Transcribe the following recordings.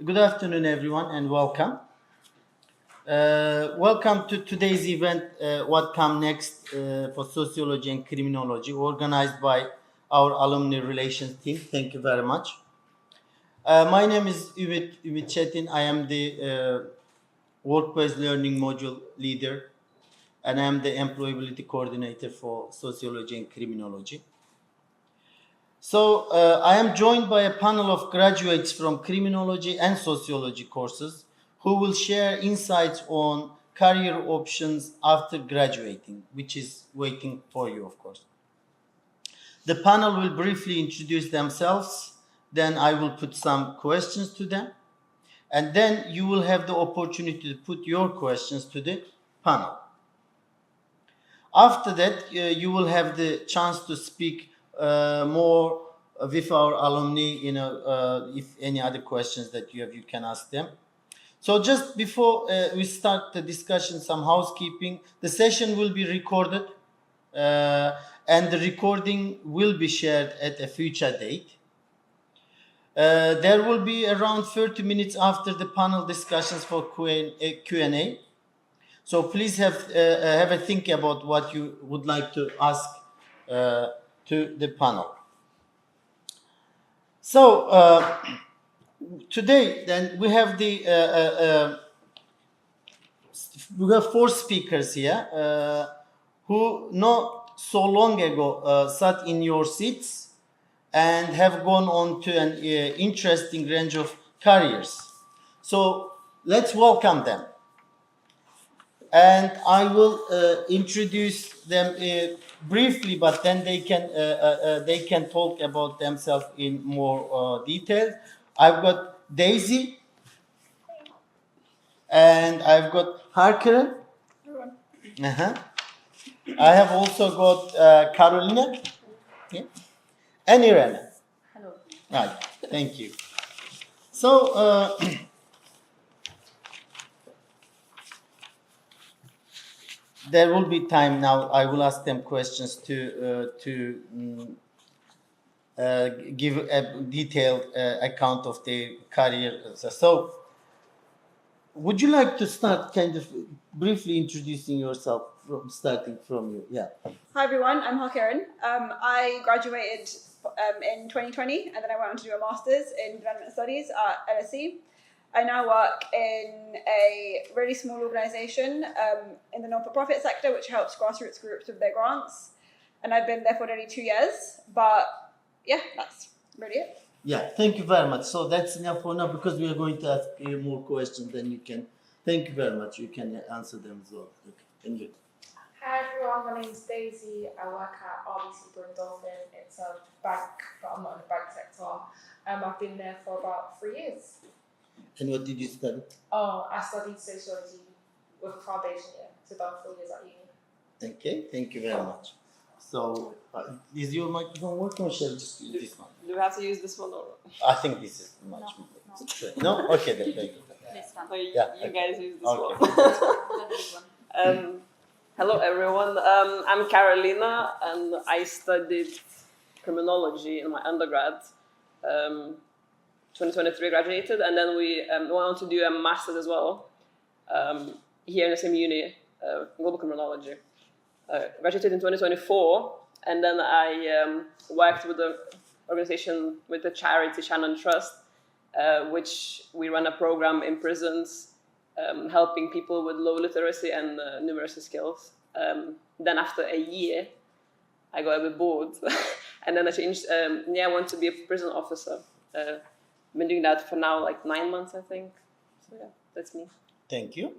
Good afternoon, everyone, and welcome. Welcome to today's event, What Come Next for Sociology and Criminology, organized by our Alumni Relations team. Thank you very much. My name is Ümit Çetin. I am the Workplace Learning Module Leader, and I am the Employability Coordinator for Sociology and Criminology. So I am joined by a panel of graduates from criminology and sociology courses who will share insights on career options after graduating, which is waiting for you, of course. The panel will briefly introduce themselves, then I will put some questions to them, and then you will have the opportunity to put your questions to the panel. After that, you will have the chance to speak more with our alumni. If any other questions that you have, you can ask them. So just before we start the discussion, some housekeeping. The session will be recorded, and the recording will be shared at a future date. There will be around 30 minutes after the panel discussions for Q&A. So please have a think about what you would like to ask to the panel. So today, then we have we have four speakers here who not so long ago sat in your seats and have gone on to an interesting range of careers. So let's welcome them. And I will introduce them briefly, but then they can talk about themselves in more detail. I've got Daisy, and I've got Harker. Uh-huh. I have also got Carolina, yeah, and Irena. Hello. Right. Thank you. So. There will be time now. I will ask them questions to give a detailed account of their career. So, would you like to start kind of briefly introducing yourself, starting from you? Yeah. Hi everyone, I'm Harkaren. I graduated in 2020 and then I went on to do a master's in development studies at LSE. I now work in a really small organisation in the not-for-profit sector, which helps grassroots groups with their grants. And I've been there for nearly 2 years. But yeah, that's really it. Yeah, thank you very much. So that's enough for now because we are going to ask you more questions than you can. Thank you very much. You can answer them as well. Okay, thank you. Hi everyone, my name is Daisy. I work at RBC Dolphin. It's a bank, but I'm not in the bank sector. I've been there for about 3 years. And what did you study? Oh, I studied sociology with a foundation year, so about 4 years at uni. Okay, thank you very much. So, is your microphone working or shall I just use this one? Do we have to use this one or? I think this is much more. No? Okay, then thank you. This one. Yeah, you guys use this okay. one. Hello everyone. I'm Carolina and I studied criminology in my undergrad. 2023 graduated, and then we went on to do a master's as well here in the same uni, global criminology. Graduated in 2024, and then I worked with the organization, with the charity Shannon Trust, which we run a program in prisons, helping people with low literacy and numeracy skills. Then after a year, I got a bit bored, and then I changed. I want to be a prison officer. Been doing that for now like 9 months, I think. So yeah, that's me. Thank you.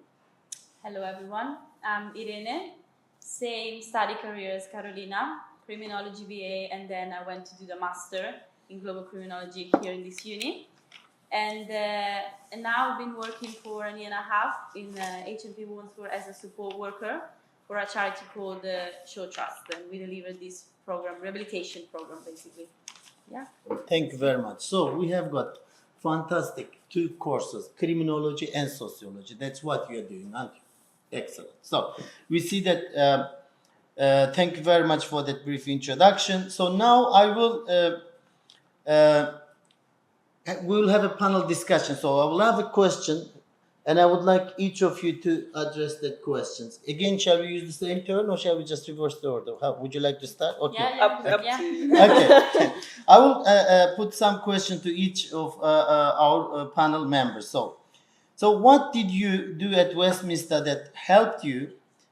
Hello everyone, I'm Irene. Same study career as Carolina, criminology BA, and then I went to do the master in global criminology here in this uni. And now I've been working for a year and a half in HMP Women's World as a support worker for a charity called Show Trust, and we deliver this program, rehabilitation program, basically. Yeah. Thank you very much. So we have got fantastic 2 courses, criminology and sociology. That's what you are doing, aren't you? Excellent. So we see that. Thank you very much for that brief introduction. So now I will we will have a panel discussion. So I will have a question, and I would like each of you to address that questions. Again, shall we use the same turn, or shall we just reverse the order? How would you like to start? Okay. Yeah, yeah, Up yeah. to you. Okay. I will put some question to each of our panel members. So what did you do at Westminster that helped you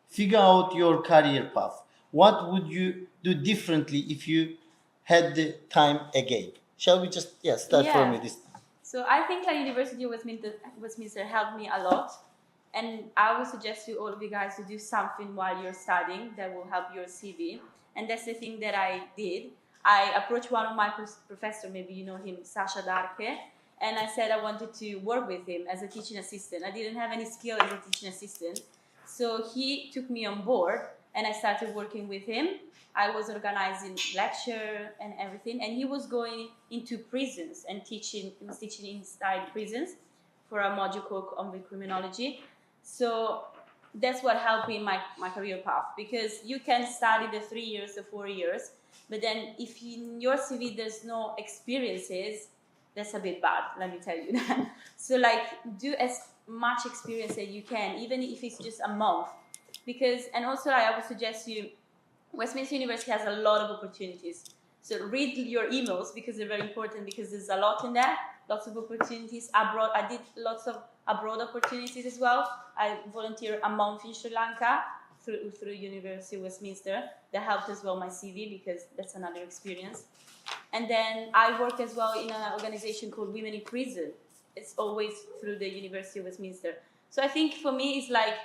figure out your career path? What would you do differently if you had the time again? Shall we just start from Yeah. me this time? So I think like University of Westminster helped me a lot, and I would suggest to all of you guys to do something while you're studying that will help your CV. And that's the thing that I did. I approached one of my professors, maybe you know him, Sasha Darke, and I said I wanted to work with him as a teaching assistant. I didn't have any skill as a teaching assistant, so he took me on board, and I started working with him. I was organizing lecture and everything, and he was going into prisons and teaching. He was teaching inside prisons for a module called on criminology. So that's what helped me in my career path, because you can study the 3 years or 4 years, but then if in your CV there's no experiences, that's a bit bad, let me tell you that. So like do as much experience as you can, even if it's just a month, because, and also I would suggest you, Westminster University has a lot of opportunities. So read your emails because they're very important, because there's a lot in there, lots of opportunities abroad. I did lots of abroad opportunities as well. I volunteered a month in Sri Lanka through University of Westminster. That helped as well my CV, because that's another experience. And then I work as well in an organization called Women in Prison. It's always through the University of Westminster. So I think for me it's like,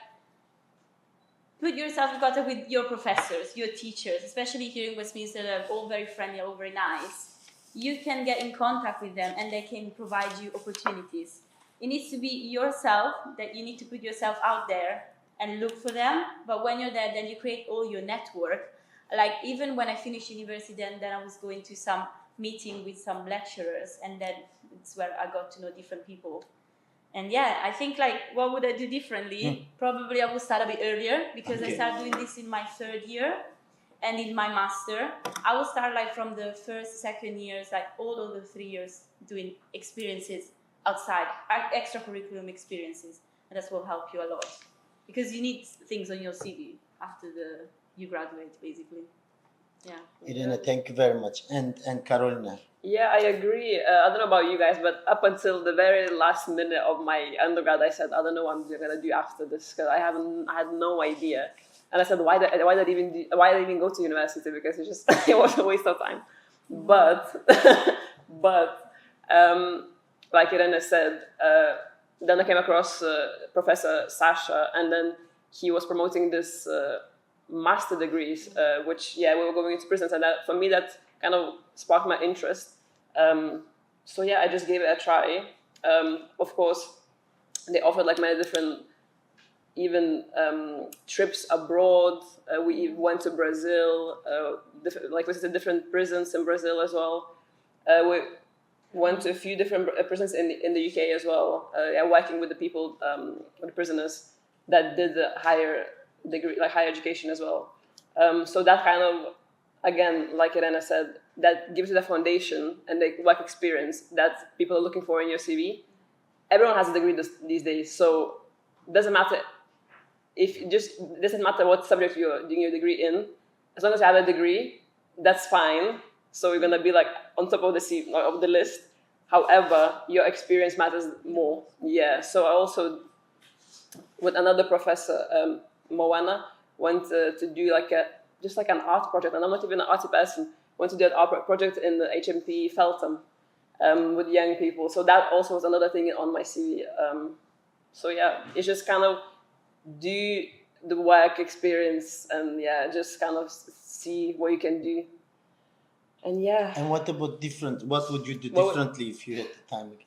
put yourself in contact with your professors, your teachers, especially here in Westminster. They're all very friendly, all very nice. You can get in contact with them and they can provide you opportunities. It needs to be yourself, that you need to put yourself out there and look for them. But when you're there, then you create all your network. Like even when I finished university, then I was going to some meeting with some lecturers, and then it's where I got to know different people. And yeah, I think like, what would I do differently? Probably I would start a bit earlier, because I started doing this in my 3rd year and in my master. I will start like from the 1st, 2nd years, like all of the 3 years doing experiences outside, extracurriculum experiences. And that will help you a lot, because you need things on your CV after you graduate, basically. Yeah. Irina, thank you very much. And Carolina. Yeah, I agree. I don't know about you guys, but up until the very last minute of my undergrad, I said, I don't know what I'm gonna do after this, because I had no idea. And I said, why did I even go to university? Because it was a waste of time. But like Irene said, then I came across Professor Sasha, and then he was promoting this master degrees, which we were going into prisons, and that for me that kind of sparked my interest. So I just gave it a try. Of course, they offered like many different even trips abroad. We went to Brazil, visited different prisons in Brazil as well. We went to a few different prisons in the UK as well. Working with the people, with the prisoners that did the higher degree, like higher education as well. So that kind of, again, like Irena said, that gives you the foundation and the work experience that people are looking for in your CV. Everyone has a degree these days, so it doesn't matter doesn't matter what subject you're doing your degree in. As long as you have a degree, that's fine. So you're gonna be like on top of the list. However, your experience matters more. Yeah. So I also, with another professor, Moana, went to do just an art project, and I'm not even an arty person. Went to do an art project in the HMP Feltham with young people. So that also was another thing on my CV. It's just kind of do the work experience and just kind of see what you can do. And And what about different? What would you do differently if you had the time again?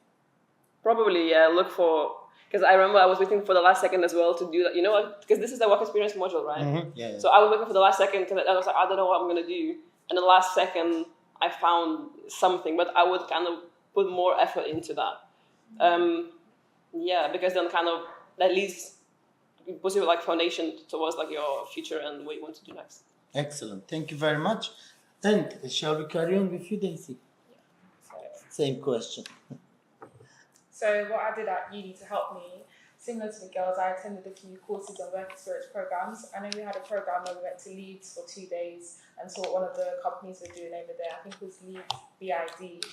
Probably look for, because I remember I was waiting for the last second as well to do that. You know what? Because this is the work experience module, right? Mm-hmm. Yeah. So I was waiting for the last second because I was like, I don't know what I'm gonna do. And the last second, I found something, but I would kind of put more effort into that. Because then kind of that leads puts you like foundation towards like your future and what you want to do next. Excellent. Thank you very much. And shall we carry on with you, Daisy? Same question. So what I did at uni to help me, similar to the girls, I attended a few courses and work experience programs. I know we had a program where we went to Leeds for 2 days and saw what one of the companies were doing over there. I think it was Leeds BID.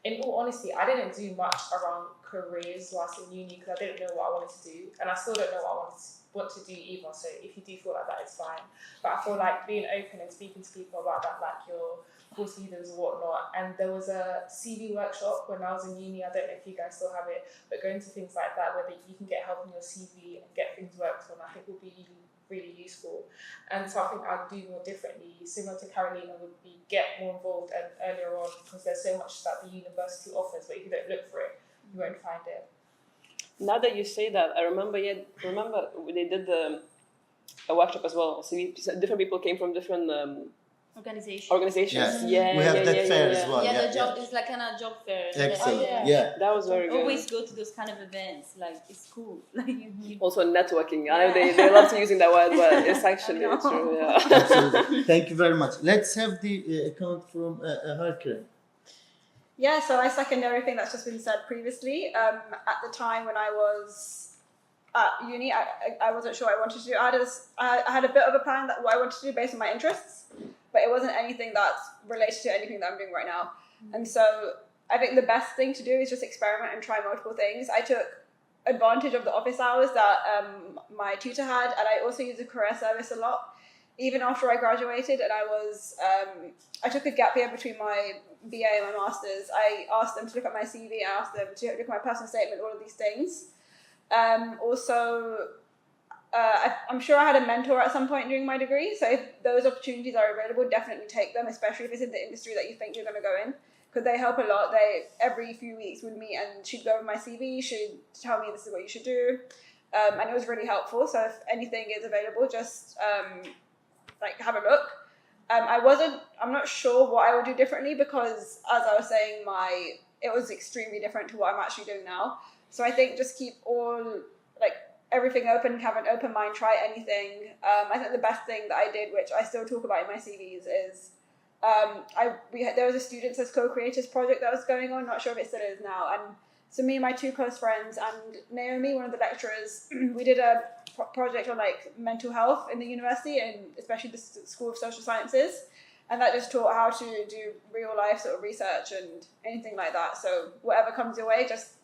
In all honesty, I didn't do much around careers whilst in uni because I didn't know what I wanted to do, and I still don't know what I want to do either. So if you do feel like that, it's fine. But I feel like being open and speaking to people about that, like your course leaders and whatnot. And there was a CV workshop when I was in uni. I don't know if you guys still have it, but going to things like that where you can get help in your CV and get things worked on, I think will be really useful. And so I think I'd do more differently, similar to Carolina, would be get more involved and earlier on, because there's so much that the university offers, but if you don't look for it, you won't find it. Now that you say that, I remember they did a workshop as well. So different people came from different organizations. Yes. Yeah, We have that fair as well. Yeah, the job is like kind of job fair. Excellent. Yeah. Yeah. That was very good. Always go to those kind of events. Like it's cool. Like you Also networking. I know they love to using that word, but it's actually true. Yeah. Absolutely. Thank you very much. Let's have the account from Harkiran. Yeah, so I second everything that's just been said previously. At the time when I was at uni, I wasn't sure what I wanted to do. I had a bit of a plan that what I wanted to do based on my interests, but it wasn't anything that's related to anything that I'm doing right now. And so I think the best thing to do is just experiment and try multiple things. I took advantage of the office hours that my tutor had, and I also used the career service a lot. Even after I graduated and I took a gap year between my BA and my master's, I asked them to look at my CV, I asked them to look at my personal statement, all of these things. I'm sure I had a mentor at some point during my degree, so if those opportunities are available, definitely take them, especially if it's in the industry that you think you're going to go in, because they help a lot. They every few weeks would meet and she'd go over my CV, she'd tell me this is what you should do, and it was really helpful. So if anything is available, just have a look. I'm not sure what I would do differently because, as I was saying, it was extremely different to what I'm actually doing now. So I think just keep everything open, have an open mind, try anything. I think the best thing that I did, which I still talk about in my CVs, is there was a Students as Co-Creators project that was going on. Not sure if it still is now. And so me and my two close friends and Naomi, one of the lecturers, we did a project on mental health in the university and especially the School of Social Sciences, and that just taught how to do real life sort of research and anything like that. So whatever comes your way, just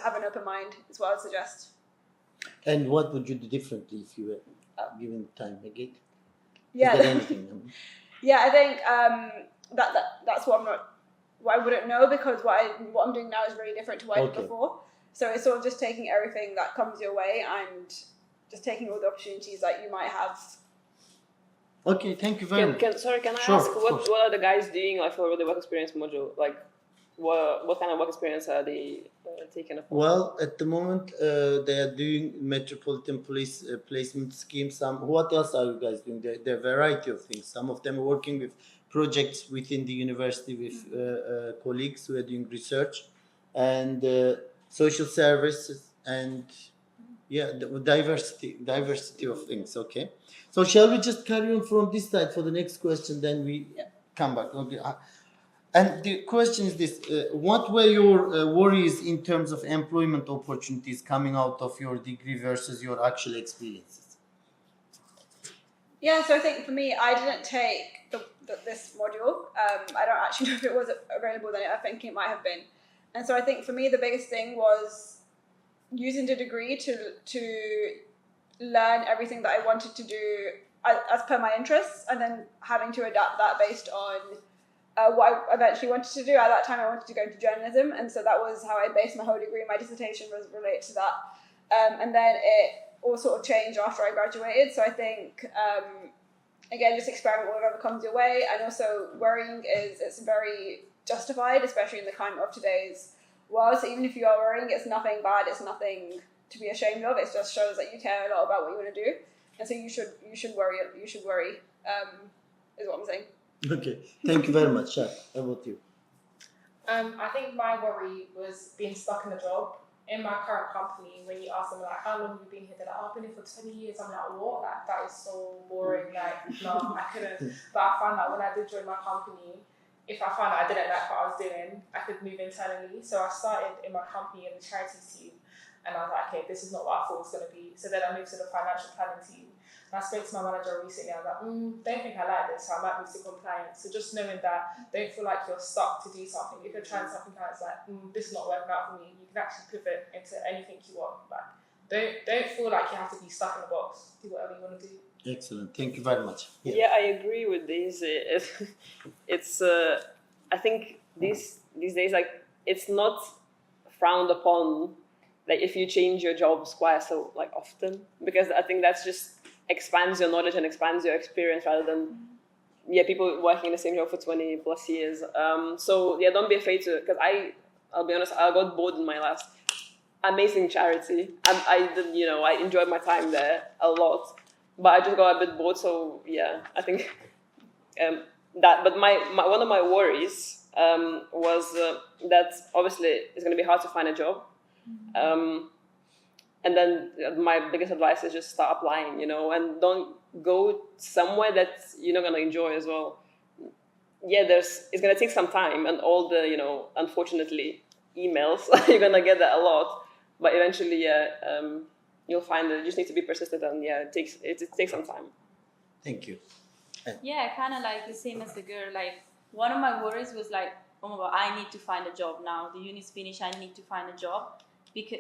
have an open mind is what I'd suggest. And what would you do differently if you were given time again? Yeah, Is there anything? yeah, I think that's what I wouldn't know, because what I'm doing now is really different to what I did before. So it's sort of just taking everything that comes your way and just taking all the opportunities that you might have. Okay, thank you very much. Can I ask what are the guys doing for the work experience module? What kind of work experience are they taking upon? Well, at the moment, they are doing Metropolitan Police placement scheme. What else are you guys doing? There are a variety of things. Some of them are working with projects within the university with colleagues who are doing research and social services and the diversity of things. Okay, so shall we just carry on from this side for the next question? Then we come back. Okay. And the question is this: what were your worries in terms of employment opportunities coming out of your degree versus your actual experiences? Yeah, so I think for me, I didn't take this module. I don't actually know if it was available then. I think it might have been. And so I think for me, the biggest thing was using the degree to learn everything that I wanted to do as per my interests, and then having to adapt that based on what I eventually wanted to do. At that time, I wanted to go into journalism, and so that was how I based my whole degree. My dissertation was related to that. And then it all sort of changed after I graduated. So I think, again, just experiment with whatever comes your way. And also worrying it's very justified, especially in the climate of today's world. So even if you are worrying, it's nothing bad. It's nothing to be ashamed of. It just shows that you care a lot about what you want to do. And so you should worry. You should worry, is what I'm saying. Okay, thank you very much. Shah, how about you? I think my worry was being stuck in a job. In my current company, when you ask them how long have you been here, they're like, I've been here for 20 years. I'm like, what? That is so boring. No, I couldn't. But I found out when I did join my company, if I found out I didn't like what I was doing, I could move internally. So I started in my company in the charities team, and I was like, okay, this is not what I thought it was going to be. So then I moved to the financial planning team. And I spoke to my manager recently. I was like, don't think I like this, so I might move to compliance. So just knowing that, don't feel like you're stuck to do something. If you're trying something out, it's like, this is not working out for me. You can actually pivot into anything you want. Like, don't feel like you have to be stuck in a box. Do whatever you want to do. Excellent. Thank you very much. Yeah, I agree with this. It's I think these days, like, it's not frowned upon, like, if you change your jobs quite so like often, because I think that's just expands your knowledge and expands your experience rather than people working in the same job for 20 plus years. So yeah, don't be afraid to, because I'll be honest, I got bored in my last amazing charity. I did, I enjoyed my time there a lot, but I just got a bit bored. So yeah, I think that. But my one of my worries was that obviously it's going to be hard to find a job. And then my biggest advice is just start applying, and don't go somewhere that you're not going to enjoy as well. Yeah, it's going to take some time, and all the, unfortunately, emails, you're going to get that a lot. But eventually, you'll find that you just need to be persistent, and it takes some time. Thank you. Yeah, kind of like the same as the girl. Like, one of my worries was like, oh my God, I need to find a job now. The uni's finished, I need to find a job. Because,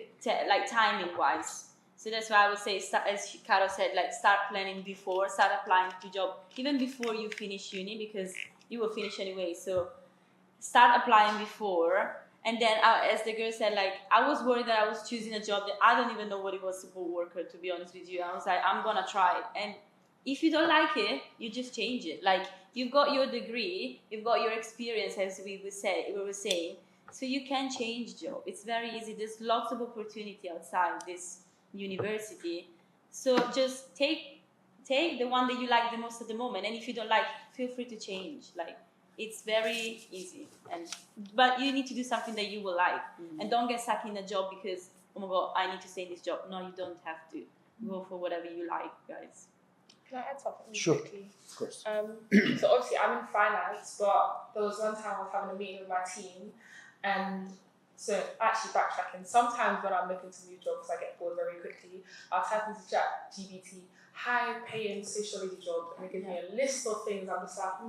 like, timing wise, so that's why I would say, as Caro said, like, start planning before, start applying to job even before you finish uni, because you will finish anyway. So start applying before, and then as the girl said, like, I was worried that I was choosing a job that I don't even know what it was, support worker, to be honest with you. I was like, I'm gonna try it, and if you don't like it, you just change it. Like, you've got your degree, you've got your experience, as we were saying. So you can change job. It's very easy. There's lots of opportunity outside this university. So just take the one that you like the most at the moment. And if you don't like, feel free to change. Like, it's very easy. But you need to do something that you will like. And don't get stuck in a job because, oh my God, I need to stay in this job. No, you don't have to. Go for whatever you like, guys. Can I add something Sure. quickly? Of course. So obviously I'm in finance, but there was one time I was having a meeting with my team, and so actually backtracking, sometimes when I'm looking to new jobs, I get bored very quickly. I'll type into ChatGPT, high paying sociology job, and they give me a list of things. I'm just like,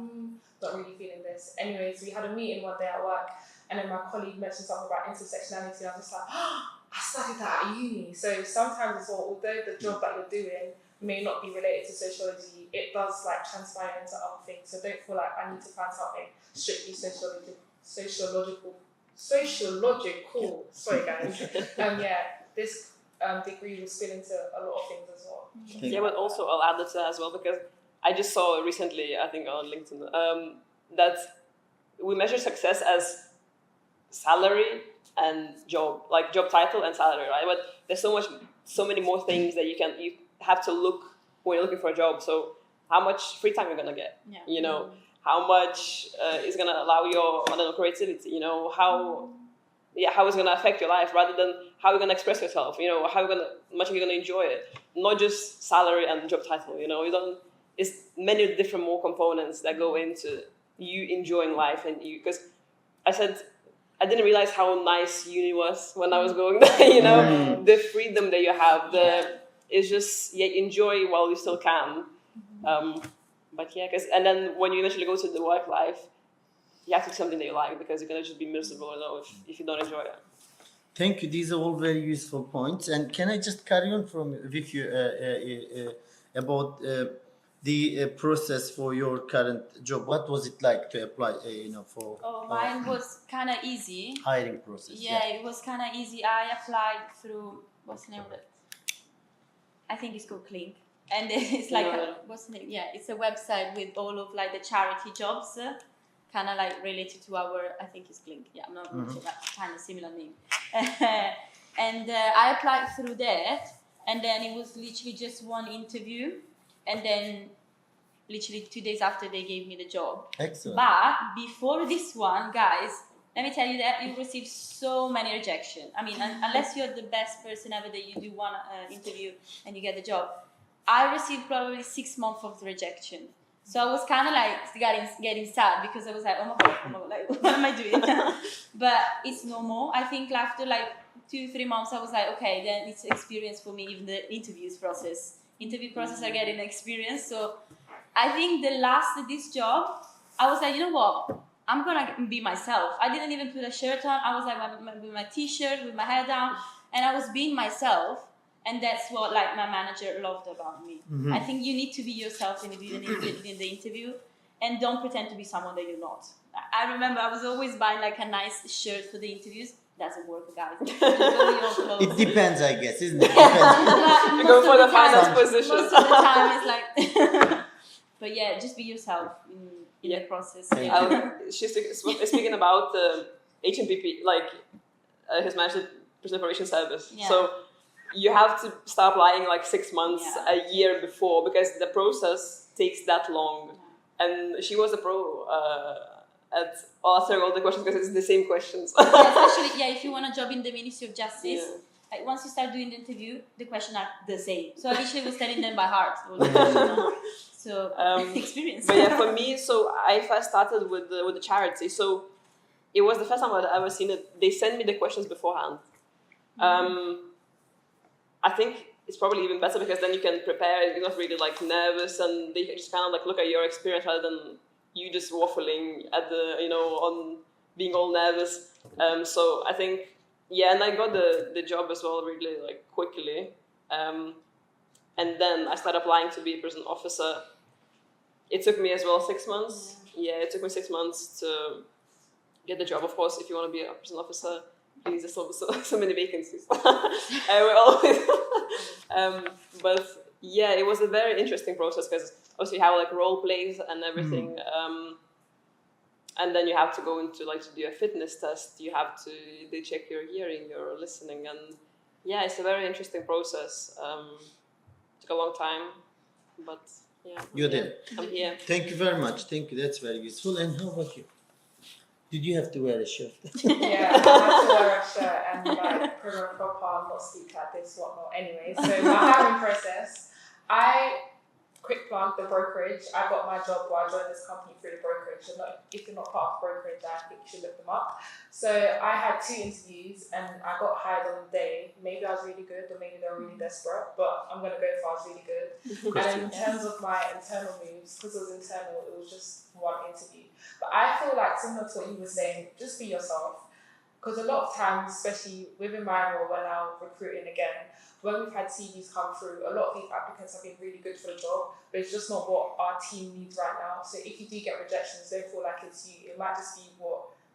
not really feeling this. Anyways, we had a meeting one day at work, and then my colleague mentioned something about intersectionality, and I was just like, I studied that at uni. So sometimes as well, although the job that you're doing may not be related to sociology, it does like transpire into other things. So don't feel like I need to find something strictly sociological. Sorry guys. This degree will spill into a lot of things as well. Yeah, but also I'll add to that as well, because I just saw recently, I think on LinkedIn, that we measure success as salary and job, like job title and salary, right? But there's so many more things that you have to look when you're looking for a job. So how much free time you're gonna get, how much is gonna allow your, creativity, how it's gonna affect your life, rather than how you're gonna express yourself, how much are you gonna enjoy it, not just salary and job title, it's many different more components that go into you enjoying life. And because I didn't realize how nice uni was when I was going there, the freedom that you have, it's just, enjoy while you still can. And then when you eventually go to the work life, you have to do something that you like, because you're going to just be miserable if you don't enjoy it. Thank you. These are all very useful points. And can I just carry on with you about the process for your current job? What was it like to apply, for? Oh, mine was kind of easy. Hiring process. Yeah, it was kind of easy. I applied through, what's the name of it? I think it's called Clink. And it's like, what's the name? Yeah, it's a website with all of like the charity jobs, kind of like related to our, I think it's Clink. Yeah, I'm not sure, that's kind of similar name. And I applied through that, and then it was literally just one interview, and then literally 2 days after they gave me the job. Excellent. But before this one, guys, let me tell you that you receive so many rejection. I mean, unless you're the best person ever that you do one interview and you get the job. I received probably 6 months of rejection. So I was kind of like getting sad because I was like, oh my god, like what am I doing? But it's normal. I think after like 2-3 months, I was like, okay, then it's experience for me. Even the interview process are getting experience. So I think the last of this job, I was like, you know what? I'm gonna be myself. I didn't even put a shirt on. I was like with my t-shirt, with my hair down, and I was being myself. And that's what like my manager loved about me. I think you need to be yourself in the interview, and don't pretend to be someone that you're not. I remember I was always buying like a nice shirt for the interviews. Doesn't work, guys. Just go with your clothes. It depends, I guess, isn't it? Depends. You go for the finance position. Most of the time, it's like. But yeah, just be yourself in the process. She's speaking about HMPP, like his managed person information service. Yeah. So you have to start applying like 6 months, a year before, because the process takes that long. And she was a pro at answering all the questions because it's the same questions. Especially, if you want a job in the Ministry of Justice, like once you start doing the interview, the questions are the same. So I literally was telling them by heart. So experience. But yeah, for me, so I first started with the charity. So it was the first time I'd ever seen it. They sent me the questions beforehand. I think it's probably even better because then you can prepare. You're not really like nervous, and they just kind of like look at your experience rather than you just waffling at on being all nervous. So I think and I got the job as well really like quickly. And then I started applying to be a prison officer. It took me as well 6 months. Yeah, it took me 6 months to get the job. Of course, if you want to be a prison officer, please, there's so many vacancies. We're always but yeah, it was a very interesting process because obviously you have like role plays and everything. And then you have to go into like to do a fitness test. They check your hearing, your listening, and yeah, it's a very interesting process. Took a long time, but yeah. You're there. I'm here. Thank you very much. Thank you. That's very useful. And how about you? Did you have to wear a shirt? Yeah, I had to wear a shirt and like put on proper, not speak like this, whatnot. Anyway, so my hiring process, quick plug, the brokerage. I got my job while I joined this company through the brokerage. So if you're not part of the brokerage, I think you should look them up. So I had 2 interviews and I got hired on the day. Maybe I was really good or maybe they were really desperate, but I'm going to go if I was really good. And in terms of my internal moves, because it was internal, it was just 1 interview. But I feel like similar to what you were saying, just be yourself. Because a lot of times, especially within my role when I'm recruiting again, when we've had CVs come through, a lot of these applicants have been really good for the job, but it's just not what our team needs right now. So if you do get rejections, don't feel like it's you. It might just be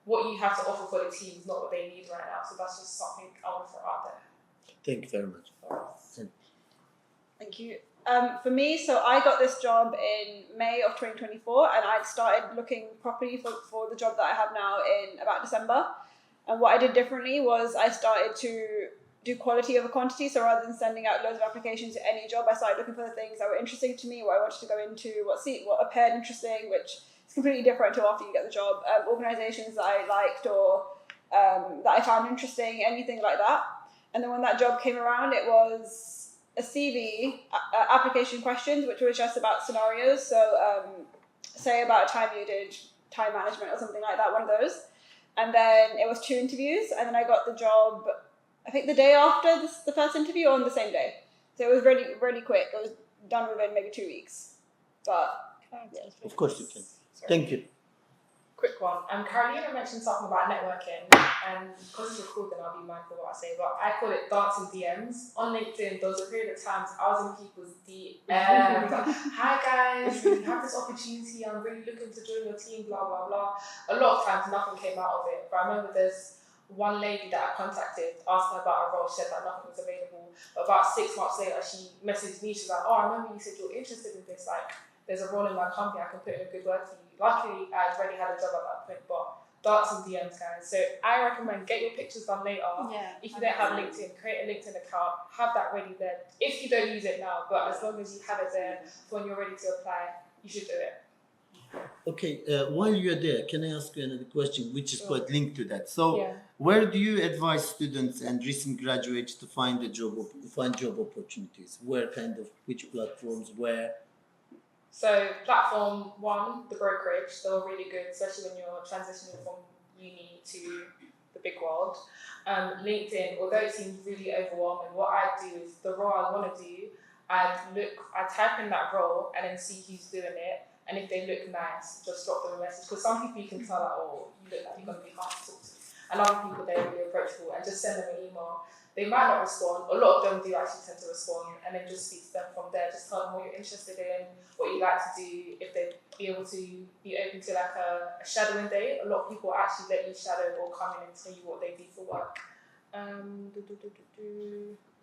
what you have to offer for the team is not what they need right now. So that's just something I want to throw out there. Thank you very much. Thank you. For me, so I got this job in May of 2024 and I'd started looking properly for the job that I have now in about December. And what I did differently was I started to do quality over quantity. So rather than sending out loads of applications to any job, I started looking for the things that were interesting to me, what I wanted to go into, what appeared interesting, which is completely different to after you get the job. Organizations that I liked or that I found interesting, anything like that. And then when that job came around, it was a CV application questions, which was just about scenarios. So say about a time you did time management or something like that, one of those. And then it was 2 interviews, and then I got the job, I think the day after the first interview or on the same day. So it was really, really quick. It was done within maybe 2 weeks. But yeah, Of course you can. Sorry. Thank you. Quick one. Carolina mentioned something about networking, and because it's recorded, I'll be mindful of what I say, but I call it dancing DMs. On LinkedIn, there was a period of times I was in people's DMs. Hi guys, we have this opportunity, I'm really looking to join your team, blah, blah, blah. A lot of times nothing came out of it, but I remember there's one lady that I contacted, asked her about a role, she said that nothing was available. But about 6 months later, she messaged me, she's like, oh, I remember you said you're interested in this, like, there's a role in my company, I can put in a good word for you. Luckily, I'd already had a job at that point, but dancing DMs, guys. So I recommend get your pictures done later. Yeah. If you don't have LinkedIn, create a LinkedIn account, have that ready there. If you don't use it now, but as long as you have it there for when you're ready to apply, you should do it. Okay, while you're there, can I ask you another question, which is quite linked to that? So, Yeah. where do you advise students and recent graduates to find job opportunities? Where which platforms, where? So platform one, the brokerage, they were really good, especially when you're transitioning from uni to the big world. LinkedIn, although it seems really overwhelming, what I do is the role I want to do, I type in that role and then see who's doing it. And if they look nice, just drop them a message. Because some people you can tell that, oh, you look like you're going to be hard to talk to. And other people, they're really approachable, and just send them an email. They might not respond. A lot of them do actually tend to respond, and then just speak to them from there. Just tell them what you're interested in, what you like to do. If they'd be able to be open to like a shadowing day, a lot of people actually let you shadow or come in and tell you what they do for work.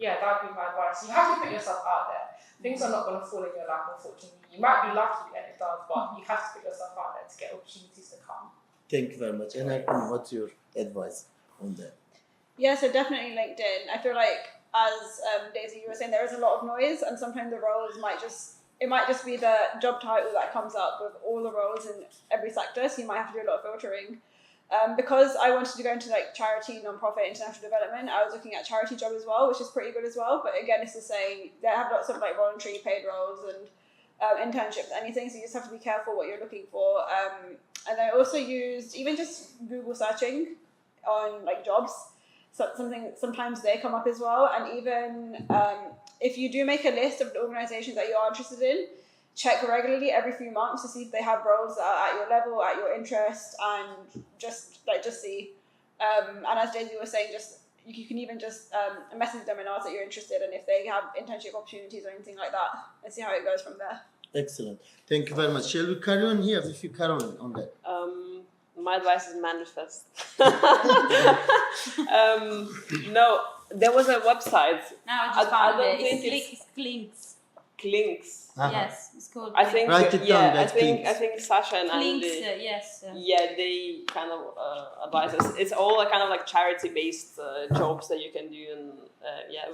Yeah, that would be my advice. You have to put yourself out there. Things are not going to fall in your lap, unfortunately. You might be lucky and it does, but you have to put yourself out there to get opportunities to come. Thank you very much. And Akram, what's your advice on that? Yeah, so definitely LinkedIn. I feel like, as Daisy, you were saying, there is a lot of noise, and sometimes the roles might just be the job title that comes up with all the roles in every sector, so you might have to do a lot of filtering. Because I wanted to go into like charity, non-profit, international development, I was looking at charity job as well, which is pretty good as well. But again, it's the same. They have lots of like voluntary paid roles and internships, anything. So you just have to be careful what you're looking for. And I also used even just Google searching on like jobs. So sometimes they come up as well. And even if you do make a list of the organizations that you are interested in, check regularly every few months to see if they have roles that are at your level, at your interest, and just see. And as Daisy was saying, you can even just message them and ask that you're interested, and if they have internship opportunities or anything like that, and see how it goes from there. Excellent. Thank you very much. Shall we carry on here? If you carry on that. My advice is manifest. No, there was a website. Now I just found don't it. think It's Clinks. Clinks. Uh-huh. Yes, it's called. I think. Write it down, I that's think Clinks. Sasha and Clinks. Andy. Yes. Yeah, they kind of advise us. It's all kind of like charity-based jobs that you can do, and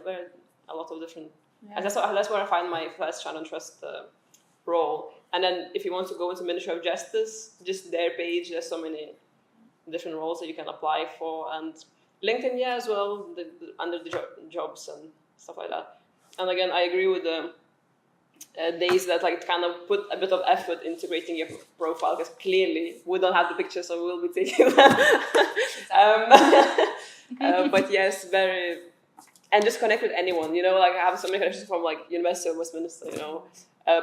very a lot of different. Yeah. And that's where I find my first channel trust role. And then if you want to go into Ministry of Justice, just their page. There's so many different roles that you can apply for, and LinkedIn, as well, under the jobs and stuff like that. And again, I agree with the days that like kind of put a bit of effort into creating your profile, because clearly we don't have the picture, so we'll be taking that. But yes, and just connect with anyone. Like I have so many connections from like University of Westminster.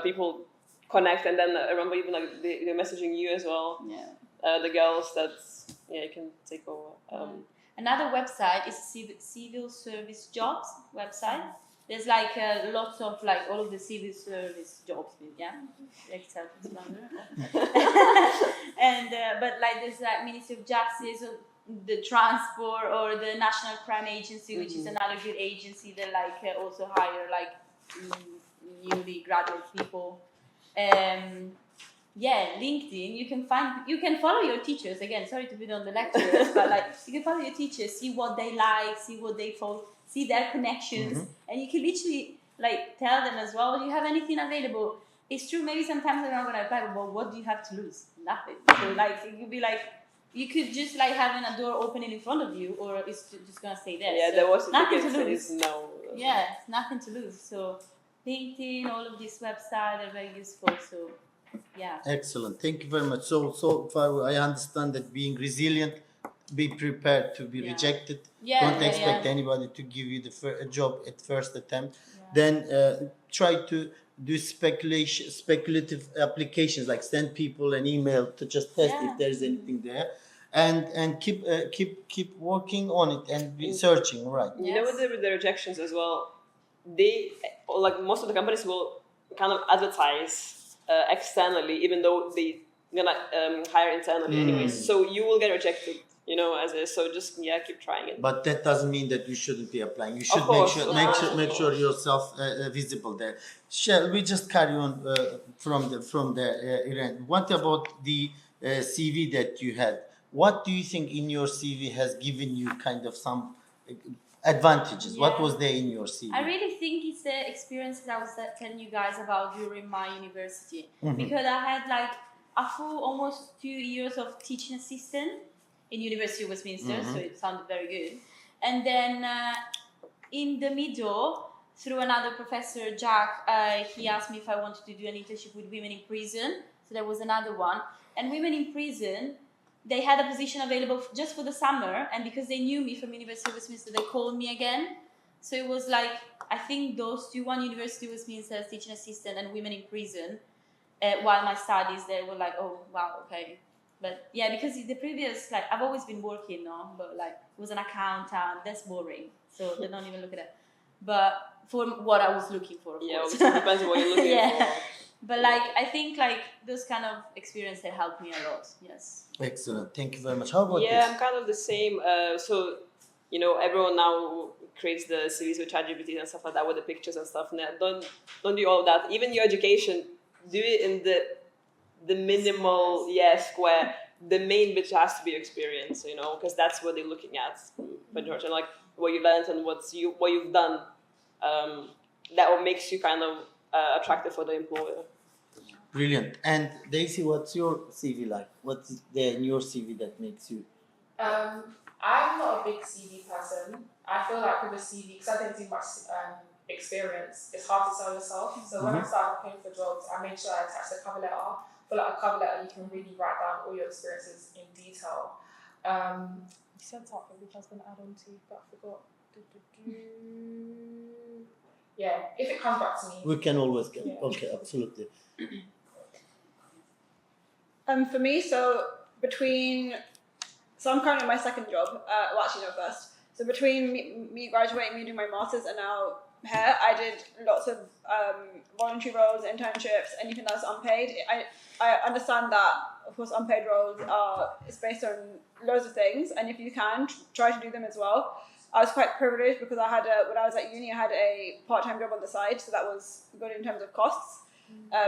People connect, and then I remember even like they're messaging you as well. Yeah. The girls that you can take over. Another website is civil service jobs website. There's like lots of like all of the civil service jobs, like self-explanatory. And but like there's like Ministry of Justice, or the Transport, or the National Crime Agency, which is another good agency that like also hire like newly graduate people. LinkedIn, you can follow your teachers. Again, sorry to be on the lecturers, but like you can follow your teachers, see what they like, see what they follow, see their connections, and you can literally like tell them as well, do you have anything available? It's true, maybe sometimes they're not going to apply, but what do you have to lose? Nothing. So like it could be like, you could just like having a door opening in front of you, or it's just going to stay there. Yeah, so there was nothing to lose. No. Yeah, nothing to lose. So LinkedIn, all of these websites are very useful. So yeah. Excellent. Thank you very much. So far, I understand that being resilient, be prepared to be rejected. Don't expect anybody to give you a job at first attempt. Then try to do speculative applications, like send people an email to just test if there is anything there, and keep working on it and be searching. Right. You know, with the rejections as well, they like most of the companies will kind of advertise externally, even though they gonna hire internally anyways. So you will get rejected, so just keep trying it. But that doesn't mean that you shouldn't be applying. You should make sure yourself visible there. Shall we just carry on from the Iran? What about the CV that you had? What do you think in your CV has given you kind of some advantages? Yeah. What was there in your CV? I really think it's the experience that I was telling you guys about during my university, because I had like a full almost 2 years of teaching assistant in University of Westminster, so it sounded very good. And then in the middle, through another professor, Jack, he asked me if I wanted to do an internship with women in prison. So there was another one. And women in prison, they had a position available just for the summer. And because they knew me from University of Westminster, they called me again. So it was like, I think those two, one University of Westminster as teaching assistant and women in prison, while my studies, they were like, oh, wow, okay. But yeah, because the previous, like, I've always been working, no? But like, was an accountant, that's boring. So they don't even look at that. But for what I was looking for, of Yeah, course. obviously depends on what you're looking Yeah. for. But like, I think like those kind of experience, they helped me a lot, yes. Excellent. Thank you very much. How about Yeah, this? I'm kind of the same. So, you know, everyone now creates the CVs with ChatGPT and stuff like that with the pictures and stuff. Now, don't do all of that. Even your education, do it in the minimal, square. The main bit has to be experience, you know, because that's what they're looking at. But George, and like what you learned and what you've done, that what makes you kind of attractive for the employer. Brilliant. And Daisy, what's your CV like? What's there in your CV that makes you? I'm not a big CV person. I feel like with a CV, because I didn't do much experience, it's hard to sell yourself. So when I started applying for jobs, I made sure I attached a cover letter. I feel like a cover letter, you can really write down all your experiences in detail. You said something which I was going to add on to, but I forgot. Yeah, if it comes back to me. We can always get. Yeah. Okay, absolutely. For me, so I'm currently in my second job. Well, actually, no, first. So between me graduating, me doing my masters, and now here, I did lots of voluntary roles, internships, anything that's unpaid. I understand that, of course, unpaid roles it's based on loads of things, and if you can, try to do them as well. I was quite privileged because when I was at uni, I had a part-time job on the side, so that was good in terms of costs.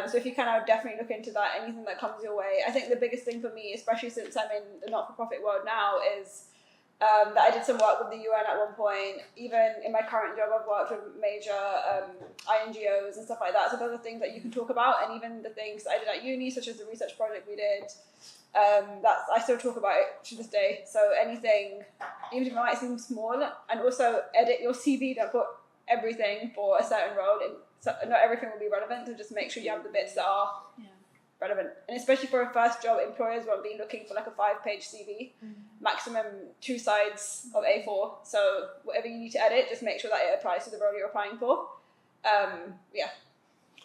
So if you can, I would definitely look into that, anything that comes your way. I think the biggest thing for me, especially since I'm in the not-for-profit world now, is that I did some work with the UN at one point. Even in my current job, I've worked with major INGOs and stuff like that. So those are things that you can talk about, and even the things that I did at uni, such as the research project we did, I still talk about it to this day. So anything, even if it might seem small, and also edit your CV, don't put everything for a certain role. So not everything will be relevant, so just make sure you have the bits that are relevant. And especially for a first job, employers won't be looking for like a 5-page CV, maximum 2 sides of A4. So whatever you need to edit, just make sure that it applies to the role you're applying for.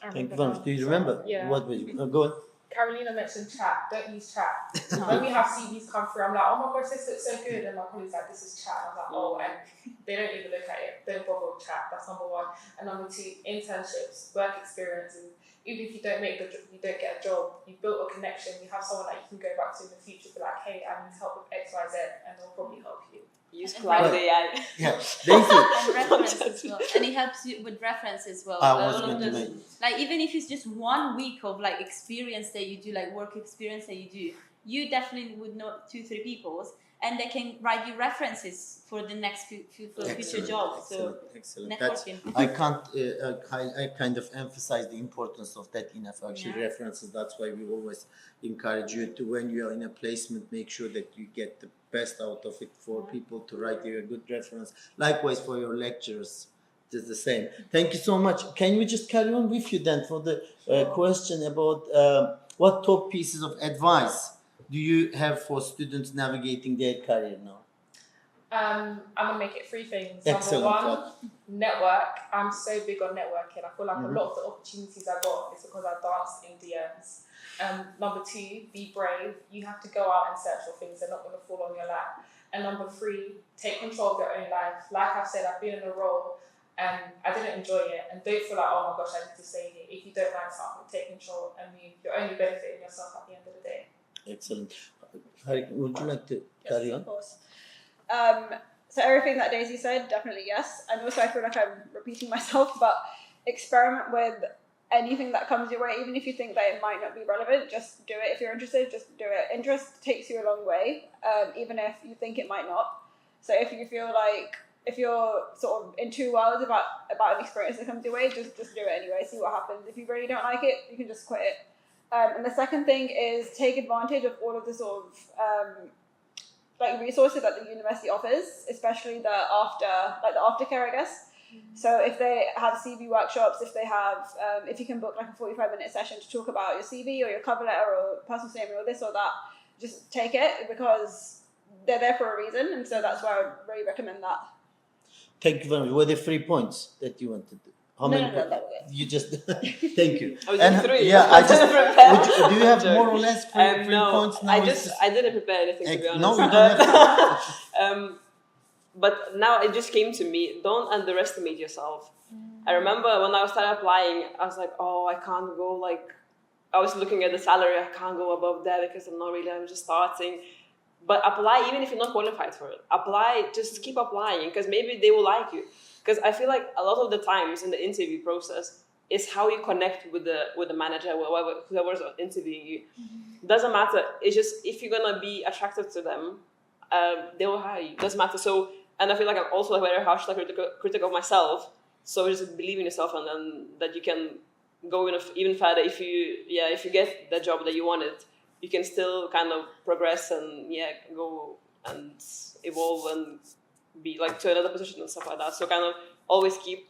Thank you very much. Do you remember? Yeah. What was you? Go on. Carolina mentioned chat. Don't use chat. When we have CVs come through, I'm like, oh my gosh, this looks so good. And my colleague's like, this is chat. And I'm like, oh, and they don't even look at it. Don't bother with chat. That's number 1. And number 2, internships, work experiences. Even if you don't you don't get a job, you've built a connection. You have someone that you can go back to in the future. Be like, hey, I need help with X, Y, Z, and they'll probably help you. Use cloud AI. Yeah, Daisy. And reference as well. And it helps you with reference as well. I was All of going to those- make. Like even if it's just 1 week of like experience that you do, like work experience that you do, you definitely would know 2-3 people, and they can write you references for the next future jobs. So Excellent. That's, networking. I can't. I kind of emphasize the importance of that enough. Actually, Yeah. references. That's why we always encourage you to, when you are in a placement, make sure that you get the best out of it for people to write you a good reference. Likewise for your lecturers. It's the same. Thank you so much. Can we just carry on with you then for the question about what top pieces of advice do you have for students navigating their career now? I'm gonna make it 3 things. Excellent. Number 1, network. I'm so big on networking. I feel like a lot of the opportunities I got is because I danced in DMs. Number 2, be brave. You have to go out and search for things. They're not going to fall on your lap. And number 3, take control of your own life. Like I said, I've been in a role and I didn't enjoy it. And don't feel like, oh my gosh, I need to stay here. If you don't like something, take control and move. You're only benefiting yourself at the end of the day. Excellent. Harry, would you like to carry on? Of course. So everything that Daisy said, definitely yes. And also I feel like I'm repeating myself, but experiment with anything that comes your way, even if you think that it might not be relevant, just do it. If you're interested, just do it. Interest takes you a long way, even if you think it might not. So if you feel like, if you're sort of in 2 worlds about an experience that comes your way, just do it anyway, see what happens. If you really don't like it, you can just quit it. And the second thing is take advantage of all of the sort of like resources that the university offers, especially the aftercare, I guess. So if they have CV workshops, if you can book like a 45-minute session to talk about your CV or your cover letter or personal statement or this or that, just take it because they're there for a reason. And so that's why I would really recommend that. Thank you very much. Were there 3 points that you wanted to? How No, many? that was it. You just thank you. I was in 3. Yeah, I just. Prepared. Do you have more or less 3 no, points now? I didn't prepare anything to be honest. No, you don't have. But now it just came to me. Don't underestimate yourself. I remember when I started applying, I was like, oh, I can't go like. I was looking at the salary. I can't go above that because I'm just starting. But apply even if you're not qualified for it. Apply, just keep applying because maybe they will like you. Because I feel like a lot of the times in the interview process is how you connect with the manager, whoever's interviewing you. Doesn't matter. It's just if you're gonna be attracted to them, they will hire you. Doesn't matter. So, and I feel like I'm also very harsh, like critic of myself. So just believe in yourself, and then that you can go even further. If you get the job that you wanted, you can still kind of progress and go and evolve and be like to another position and stuff like that. So kind of always keep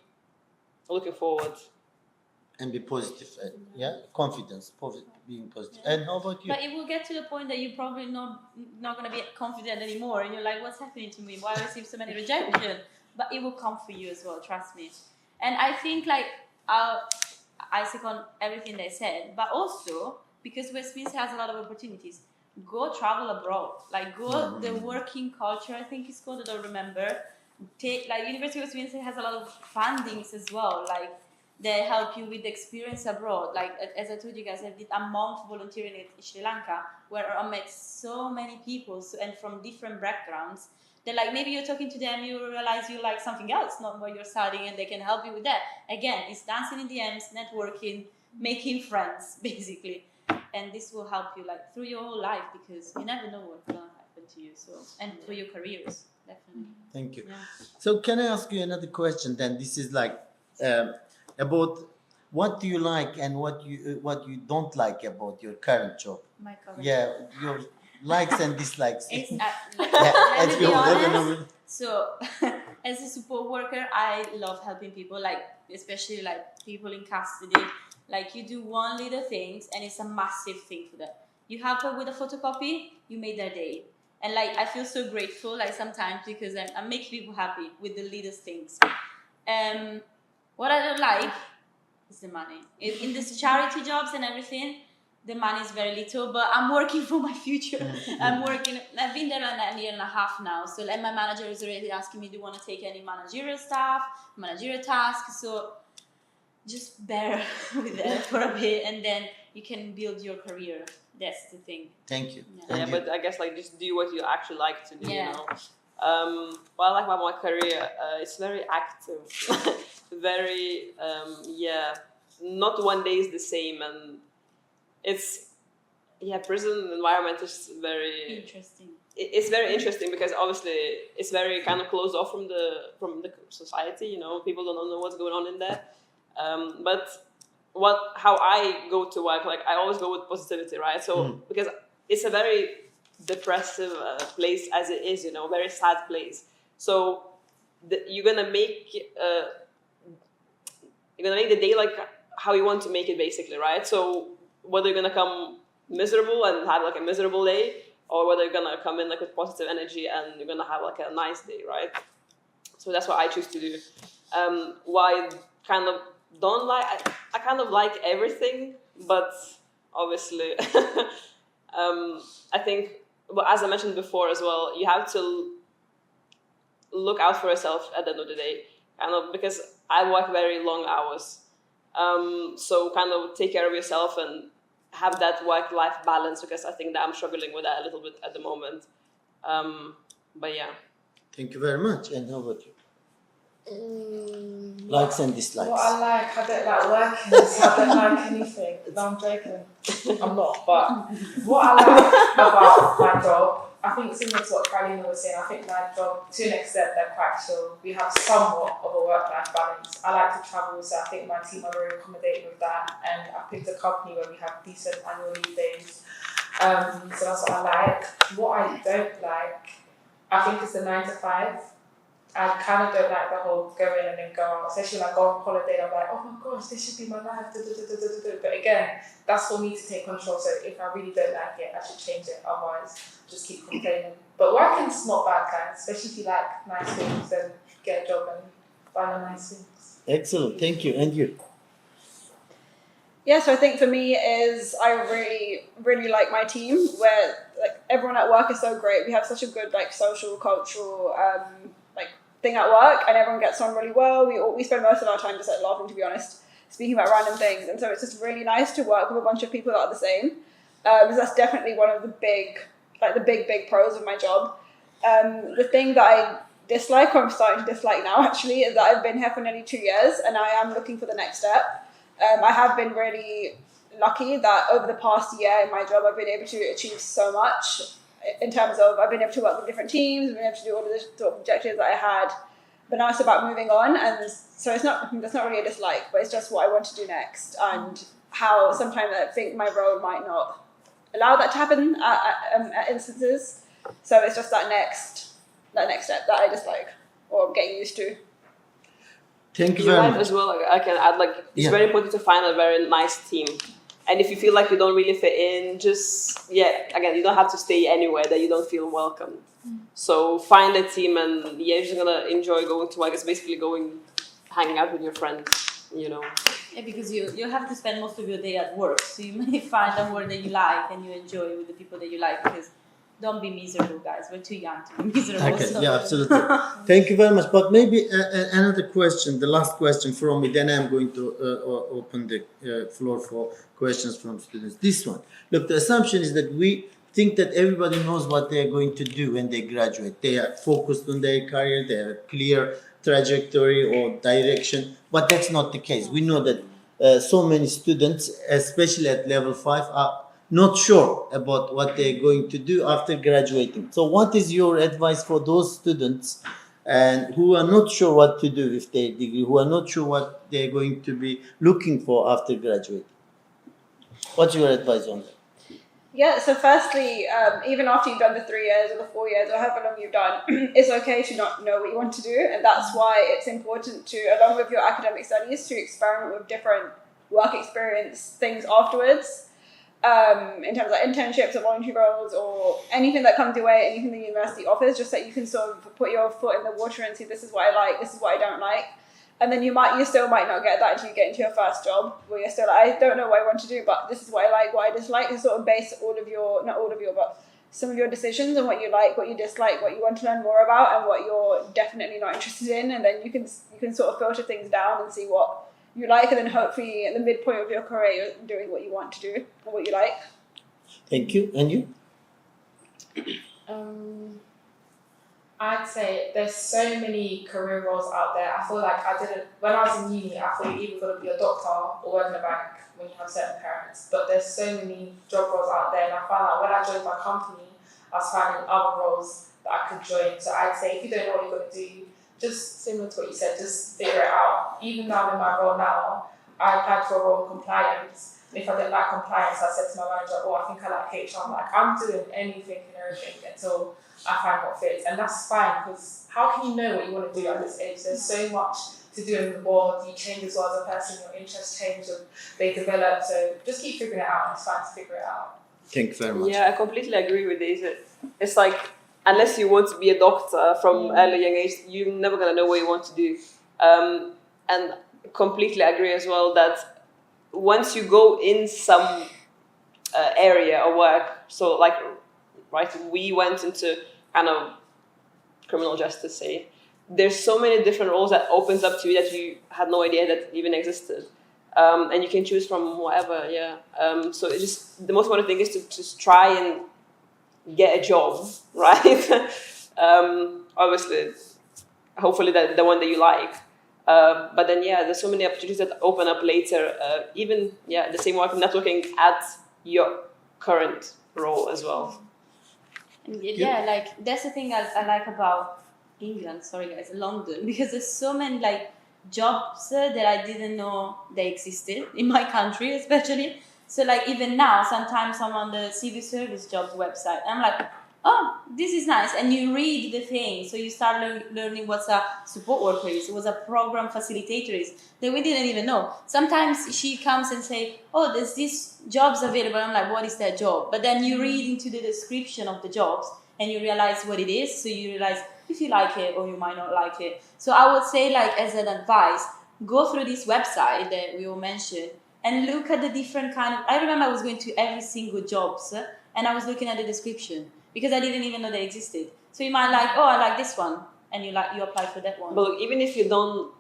looking forward and be positive. Confidence, being positive. And how about you? But it will get to the point that you're probably not going to be confident anymore, and you're like, what's happening to me? Why do I receive so many rejection? But it will come for you as well, trust me. And I think like I second everything they said, but also because Westminster has a lot of opportunities, go travel abroad. Like go the working culture, I think it's called, I don't remember. University of Westminster has a lot of fundings as well. Like they help you with the experience abroad. Like as I told you guys, I did a month volunteering in Sri Lanka where I met so many people and from different backgrounds. They're like, maybe you're talking to them, you realize you like something else, not what you're studying, and they can help you with that. Again, it's dancing in the DMs, networking, making friends, basically. And this will help you like through your whole life because you never know what's going to happen to you. So, and for your careers, definitely. Thank you. Yeah. So can I ask you another question then? This is like about what do you like and what you don't like about your current job? My current Yeah, your likes and dislikes. It's, Let to me be go. honest, so as a support worker, I love helping people, like especially like people in custody. Like you do one little things and it's a massive thing for them. You help her with a photocopy, you made their day. And like I feel so grateful like sometimes because I make people happy with the littlest things. What I don't like is the money. In these charity jobs and everything, the money is very little, but I'm working for my future. I've been there a year and a half now. So like my manager is already asking me, do you want to take any managerial stuff, managerial tasks? So just bear with that for a bit and then you can build your career. That's the thing. Thank you. Yeah. And but I guess like just do what you actually like to do. Yeah. You know. What I like about my career, it's very active, very not one day is the same, and it's prison environment is very interesting. It's very interesting because obviously it's very kind of closed off from the society. You know, people don't know what's going on in there. But how I go to work, like I always go with positivity, right? So because it's a very depressive place as it is, you know, very sad place. So you're gonna make the day like how you want to make it, basically, right? So whether you're gonna come miserable and have like a miserable day, or whether you're gonna come in like with positive energy and you're gonna have like a nice day, right? So that's what I choose to do. Why kind of don't like I kind of like everything, but obviously I think, but as I mentioned before as well, you have to look out for yourself at the end of the day, kind of, because I work very long hours, so kind of take care of yourself and have that work-life balance, because I think that I'm struggling with that a little bit at the moment. But yeah. Thank you very much. And how about you? Likes and dislikes. What I like, I don't like working, so I don't like anything. No, I'm joking. I'm not. But what I like about my job, I think similar to what Carolina was saying, I think my job, to an extent, they're quite chill. We have somewhat of a work-life balance. I like to travel, so I think my team are very accommodating with that. And I picked a company where we have decent annual leave days. So that's what I like. What I don't like, I think it's the 9 to 5. I kind of don't like the whole go in and then go out, especially when I go on holiday. I'm like, oh my gosh, this should be my life. But again, that's for me to take control. So if I really don't like it, I should change it. Otherwise, just keep complaining. But working's not bad, guys. Especially if you like nice things, then get a job and find the nice things. Excellent, thank you. And you? Yeah, so I think for me is I really, really like my team where like everyone at work is so great. We have such a good like social, cultural like thing at work, and everyone gets on really well. We spend most of our time just like laughing, to be honest, speaking about random things, and so it's just really nice to work with a bunch of people that are the same. Because that's definitely one of the big pros of my job. The thing that I dislike, or I'm starting to dislike now actually, is that I've been here for nearly 2 years, and I am looking for the next step. I have been really lucky that over the past year in my job, I've been able to achieve so much in terms of I've been able to work with different teams, I've been able to do all of the sort of objectives that I had. But now it's about moving on, and so that's not really a dislike, but it's just what I want to do next, and how sometimes I think my role might not allow that to happen at instances. So it's just that next step that I dislike or I'm getting used to. Thank you You're very right much. as well. I can add it's very important to find a very nice team. And if you feel like you don't really fit in, just again, you don't have to stay anywhere that you don't feel welcome. So find a team, and you're just gonna enjoy going to work. It's basically hanging out with your friends, you know. Yeah, because you have to spend most of your day at work, so you may find a work that you like and you enjoy with the people that you like. Because don't be miserable, guys. We're too young to be miserable. Okay, So. yeah, absolutely. Thank you very much. But maybe another question, the last question from me, then I'm going to open the floor for questions from students. This one. Look, the assumption is that we think that everybody knows what they're going to do when they graduate. They are focused on their career, they have a clear trajectory or direction, but that's not the case. We know that so many students, especially at level 5, are not sure about what they're going to do after graduating. So what is your advice for those students and who are not sure what to do with their degree, who are not sure what they're going to be looking for after graduating? What's your advice on that? Yeah, so firstly, even after you've done the 3 years or the 4 years or however long you've done, it's okay to not know what you want to do. And that's why it's important to, along with your academic studies, to experiment with different work experience things afterwards. In terms of internships or voluntary roles or anything that comes your way, anything the university offers, just so you can sort of put your foot in the water and see this is what I like, this is what I don't like. And then you still might not get that until you get into your first job, where you're still like, I don't know what I want to do, but this is what I like, what I dislike, to sort of base but some of your decisions on what you like, what you dislike, what you want to learn more about, and what you're definitely not interested in. And then you can sort of filter things down and see what you like, and then hopefully at the midpoint of your career you're doing what you want to do and what you like. Thank you. And you? I'd say there's so many career roles out there. I feel like when I was in uni, I thought you're either going to be a doctor or work in a bank when you have certain parents. But there's so many job roles out there, and I found out when I joined my company, I was finding other roles that I could join. So I'd say if you don't know what you're going to do, just similar to what you said, just figure it out. Even though I'm in my role now, I applied for a role in compliance. And if I didn't like compliance, I said to my manager, I think I like HR. I'm doing anything and everything until I find what fits. And that's fine, because how can you know what you want to do at this age? There's so much to do in the world. You change as well as a person, your interests change, and they develop. So just keep figuring it out, and it's fine to figure it out. Thank you very much. Yeah, I completely agree with this. It's like, unless you want to be a doctor from early young age, you're never going to know what you want to do. And completely agree as well that once you go in some area or work, so like, right, we went into kind of criminal justice, say, there's so many different roles that opens up to you that you had no idea that even existed. And you can choose from whatever, so it's just, the most important thing is to just try and get a job, right? Obviously, hopefully the one that you like. But then, there's so many opportunities that open up later. Even, the same work networking at your current role as well. Yeah, like that's the thing I like about England. Sorry, guys, London, because there's so many like jobs that I didn't know they existed in my country, especially. So like even now, sometimes I'm on the civil service jobs website. I'm like, oh, this is nice, and you read the thing, so you start learning what's a support worker is, what's a program facilitator is, that we didn't even know. Sometimes she comes and say, oh, there's these jobs available. I'm like, what is that job? But then you read into the description of the jobs and you realize what it is, so you realize if you like it or you might not like it. So I would say, like, as an advice, go through this website that we all mentioned and look at the different kind of, I remember I was going to every single jobs and I was looking at the description because I didn't even know they existed. So you might like, oh, I like this one, and you apply for that one. But look, even if you don't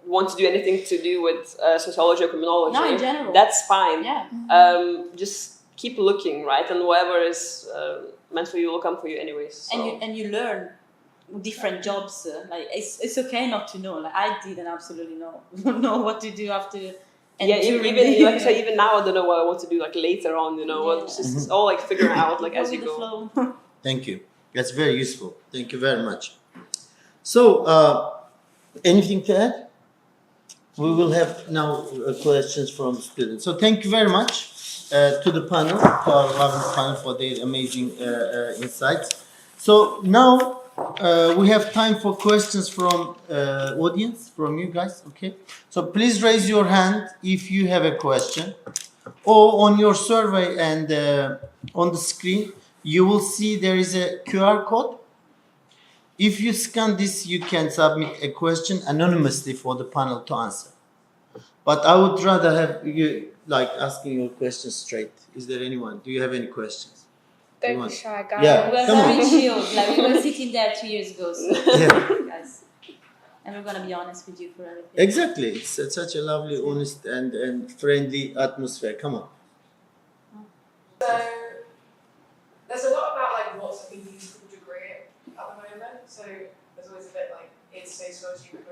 want to do anything to do with sociology or criminology, No, in general. that's fine. Yeah. Just keep looking, right? And whatever is meant for you will come for you anyways. So. And you learn different jobs. Like it's okay not to know. Like I didn't absolutely know what to do after. And even now I don't know what I want to do like later on. It's all like figuring out like as you go. Thank you. That's very useful. Thank you very much. So, anything to add? We will have now questions from students. So thank you very much to the panel, to our lovely panel for their amazing insights. So now we have time for questions from audience, from you guys, okay? So please raise your hand if you have a question. Or on your survey and on the screen, you will see there is a QR code. If you scan this, you can submit a question anonymously for the panel to answer. But I would rather have you like asking your questions straight. Is there anyone? Do you have any questions? Don't be shy, guys. Yeah. We're Come very on. chilled. Like we were sitting there 2 years ago, so Yeah. guys. And we're gonna be honest with you for everything. Exactly. It's such a lovely, honest, and friendly atmosphere. Come on. So there's a lot about like what's a useful degree at the moment. So there's always a bit like, is sociology and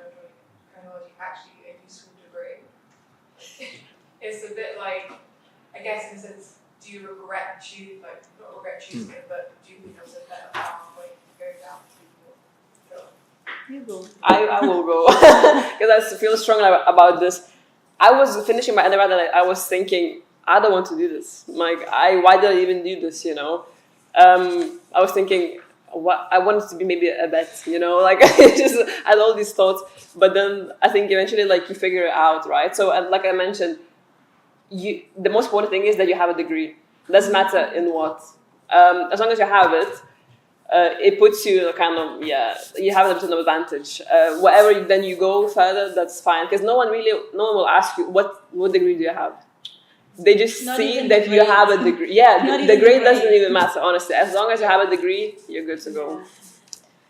criminology actually a useful degree? It's a bit like, I guess in a sense, do you regret choosing, like not regret choosing it, but do you think there was a better pathway to go down to? You go. I will go because I feel strongly about this. I was finishing my undergrad and I was thinking, I don't want to do this. Like, why did I even do this? I was thinking, what I wanted to be maybe a vet. Like I just had all these thoughts. But then I think eventually, like you figure it out, right? So, like I mentioned, the most important thing is that you have a degree. Doesn't matter in what, as long as you have it. It puts you kind of, you have a certain advantage. Wherever then you go further, that's fine. Because no one will ask you, what degree do you have? They just Not see even that the you grade. have a degree. Yeah, Not the even the grade doesn't grade. even matter, honestly. As long as you have a degree, you're good to go.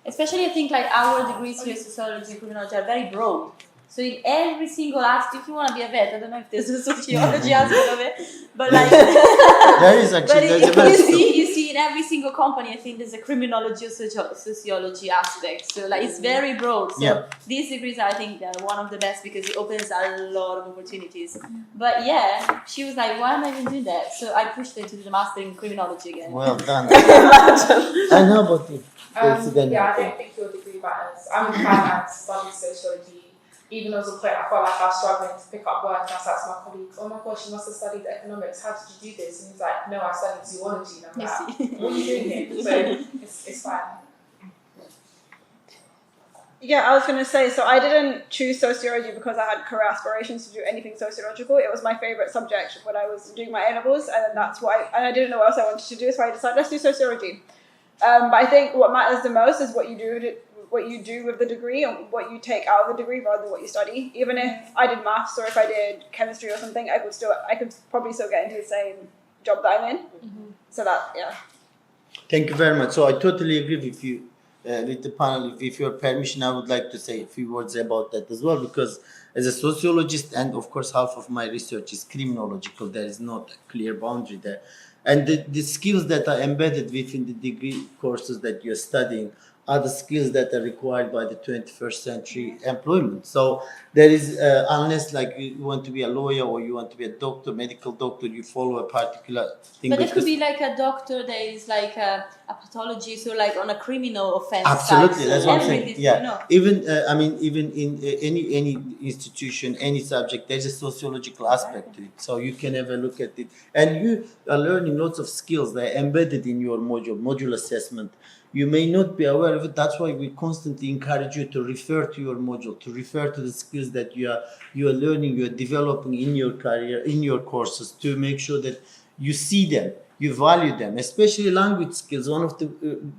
Especially I think like our degrees here, sociology and criminology, are very broad. So in every single aspect, if you want to be a vet, I don't know if there's a sociology aspect of it, but like There is actually. There's a very you see in every single company, I think there's a criminology or sociology aspect. So like it's very broad. So Yeah. these degrees, I think, are one of the best because it opens a lot of opportunities. But yeah, she was like, why am I even doing that? So I pushed her to do the master in criminology again. Well done. And how about you? I don't think your degree matters. I'm in finance, studying sociology. Even though there was a point I felt like I was struggling to pick up work, and I said to my colleagues, "Oh my gosh, you must have studied economics. How did you do this?" And he's like, "No, I studied zoology." And I'm You like, see. "What are you doing here?" So it's fine. Yeah, I was going to say, so I didn't choose sociology because I had career aspirations to do anything sociological. It was my favourite subject when I was doing my A-levels, and that's why, and I didn't know what else I wanted to do, so I decided, let's do sociology. But I think what matters the most is what you do with the degree and what you take out of the degree rather than what you study. Even if I did maths or if I did chemistry or something, I could probably still get into the same job that I'm in. Mm-hmm. So that, yeah. Thank you very much. So I totally agree with you, with the panel. With your permission, I would like to say a few words about that as well, because as a sociologist, and of course half of my research is criminological, there is not a clear boundary there. And the skills that are embedded within the degree courses that you're studying other skills that are required by the 21st century employment. So there is, unless like you want to be a lawyer or you want to be a doctor, medical doctor, you follow a particular thing. But it could be like a doctor that is like a pathologist, so like on a criminal offense. Absolutely, side. that's So what I'm saying. everything, Yeah, you know. even in any institution, any subject, there's a sociological aspect to it. So you can have a look at it, and you are learning lots of skills that are embedded in your module assessment. You may not be aware of it. That's why we constantly encourage you to refer to your module, to refer to the skills that you are learning, you are developing in your career, in your courses, to make sure that you see them, you value them, especially language skills. One of the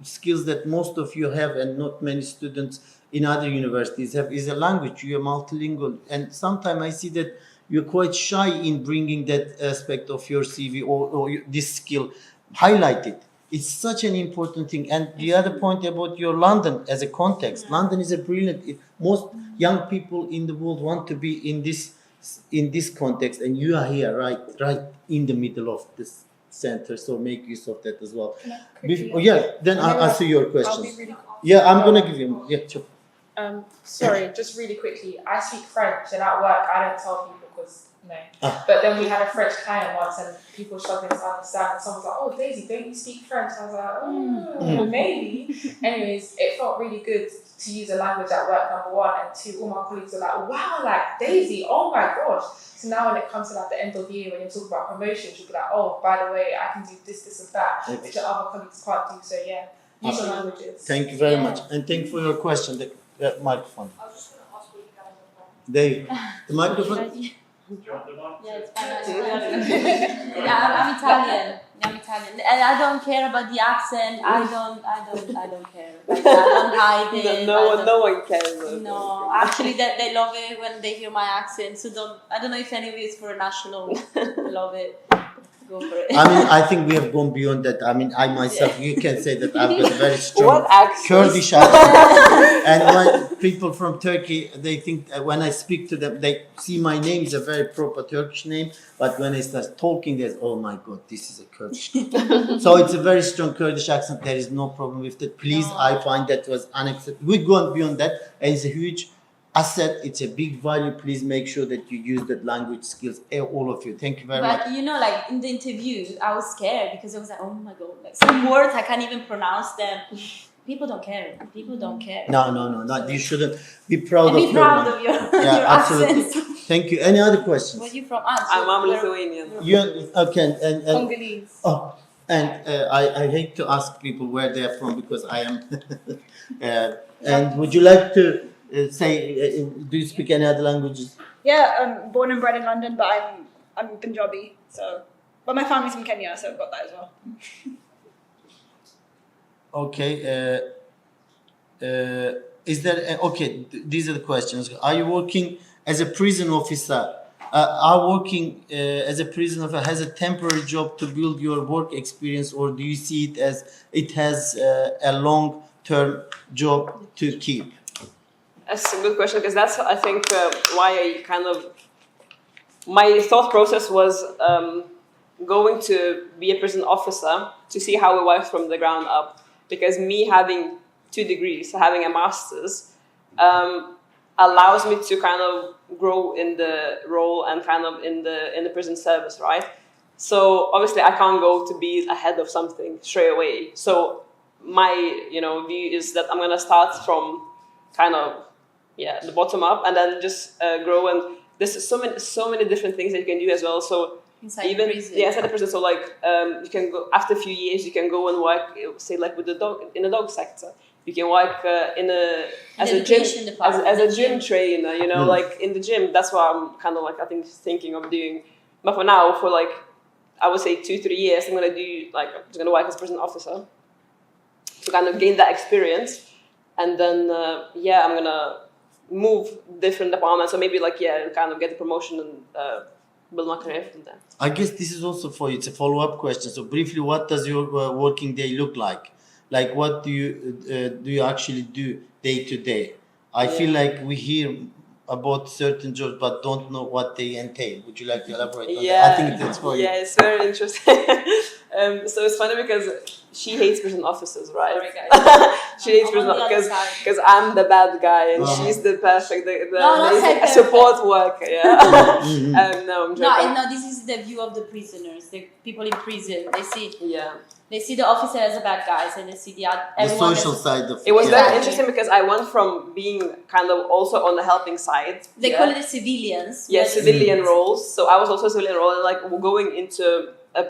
skills that most of you have and not many students in other universities have is a language. You are multilingual, and sometimes I see that you're quite shy in bringing that aspect of your CV or this skill, highlight it. It's such an important thing. And the other point about your London as a context, London is a brilliant. Most young people in the world want to be in this context, and you are here, right in the middle of this center. So make use of that as well. Then I'll answer your questions. Yeah, I'm gonna give you. Yeah, sure. Sorry, just really quickly. I speak French, and at work I don't tell people because no. But then we had a French client once, and people struggling to understand. And someone was like, "Oh, Daisy, don't you speak French?" I was like, maybe. Anyways, it felt really good to use a language at work. Number one, and two, all my colleagues were like, "Wow, like Daisy, oh my gosh." So now when it comes to like the end of the year, when you talk about promotions, you'll be like, "Oh, by the way, I can do this, this, and that," which your other colleagues can't do. So yeah, use your languages. Thank you very much, and thank you for your question. The microphone. I was just going to ask what you guys are from. The microphone. Yeah, it's fine. Yeah, I'm Italian. And I don't care about the accent. I don't care. Like, I don't hide it. No one cares. No, actually, they love it when they hear my accent. So I don't know if any of you is for a national. Love it. Go for it. I think we have gone beyond that. I myself, you can say that I've got a very strong accent? Kurdish accent. And when people from Turkey, they think when I speak to them, they see my name is a very proper Turkish name. But when I start talking, there's, oh my God, this is a Kurdish. So it's a very strong Kurdish accent. There is no problem with that. Please, I find that was unacceptable. We've gone beyond that. And it's a huge asset, it's a big value. Please make sure that you use that language skills, all of you. Thank you very much. But you know, like in the interview, I was scared because I was like, oh my God, like some words I can't even pronounce them. People don't care. No. You shouldn't be proud of your absolutely. accents. Thank you. Any other questions? Where are you from? I'm Lithuanian. And Congolese. I hate to ask people where they are from because I am. And would you like to say? Do you speak any other languages? Yeah, I'm born and bred in London, but I'm Punjabi. So, but my family's from Kenya, so I've got that as well. Okay. Is there these are the questions. Are you working as a prison officer? Are working as a prison officer has a temporary job to build your work experience, or do you see it as it has a long-term job to keep? That's a good question, because that's, I think, why my thought process was going to be a prison officer to see how it works from the ground up. Because me having 2 degrees, having a master's, allows me to kind of grow in the role and kind of in the prison service, right? So obviously I can't go to be ahead of something straight away. So my view is that I'm gonna start from kind of the bottom up and then just grow. And there's so many different things that you can do as well. So inside the prison. So like you can go after a few years, you can go and work, say like with the dog in the dog sector. You can work as a gym trainer, like in the gym. That's what I'm kind of like thinking of doing. But for now, for like I would say 2-3 years, I'm gonna work as a prison officer to kind of gain that experience, and then I'm gonna move different departments. So maybe kind of get a promotion and build my career from there. I guess this is also for you. It's a follow-up question. So briefly, what does your working day look like? Like, what do you actually do day to day? I feel like we hear about certain jobs but don't know what they entail. Would you like to elaborate on that? I think that's for you. Yeah, it's very interesting. So it's funny because she hates prison officers, right? Sorry, guys. She hates I'm prison on the other officers side. because I'm the bad guy and Uh-huh. she's the perfect, the not amazing perfect. support worker. Yeah. Mhm. No, I'm joking. No, this is the view of the prisoners, the people in prison. Yeah. They see the officer as a bad guy, and they see The everyone social as side of It was yeah. very Exactly. interesting because I went from being kind of also on the helping side. they yeah. call it the civilians. Yeah, where the civilian roles. So I was also a civilian role, and like going into a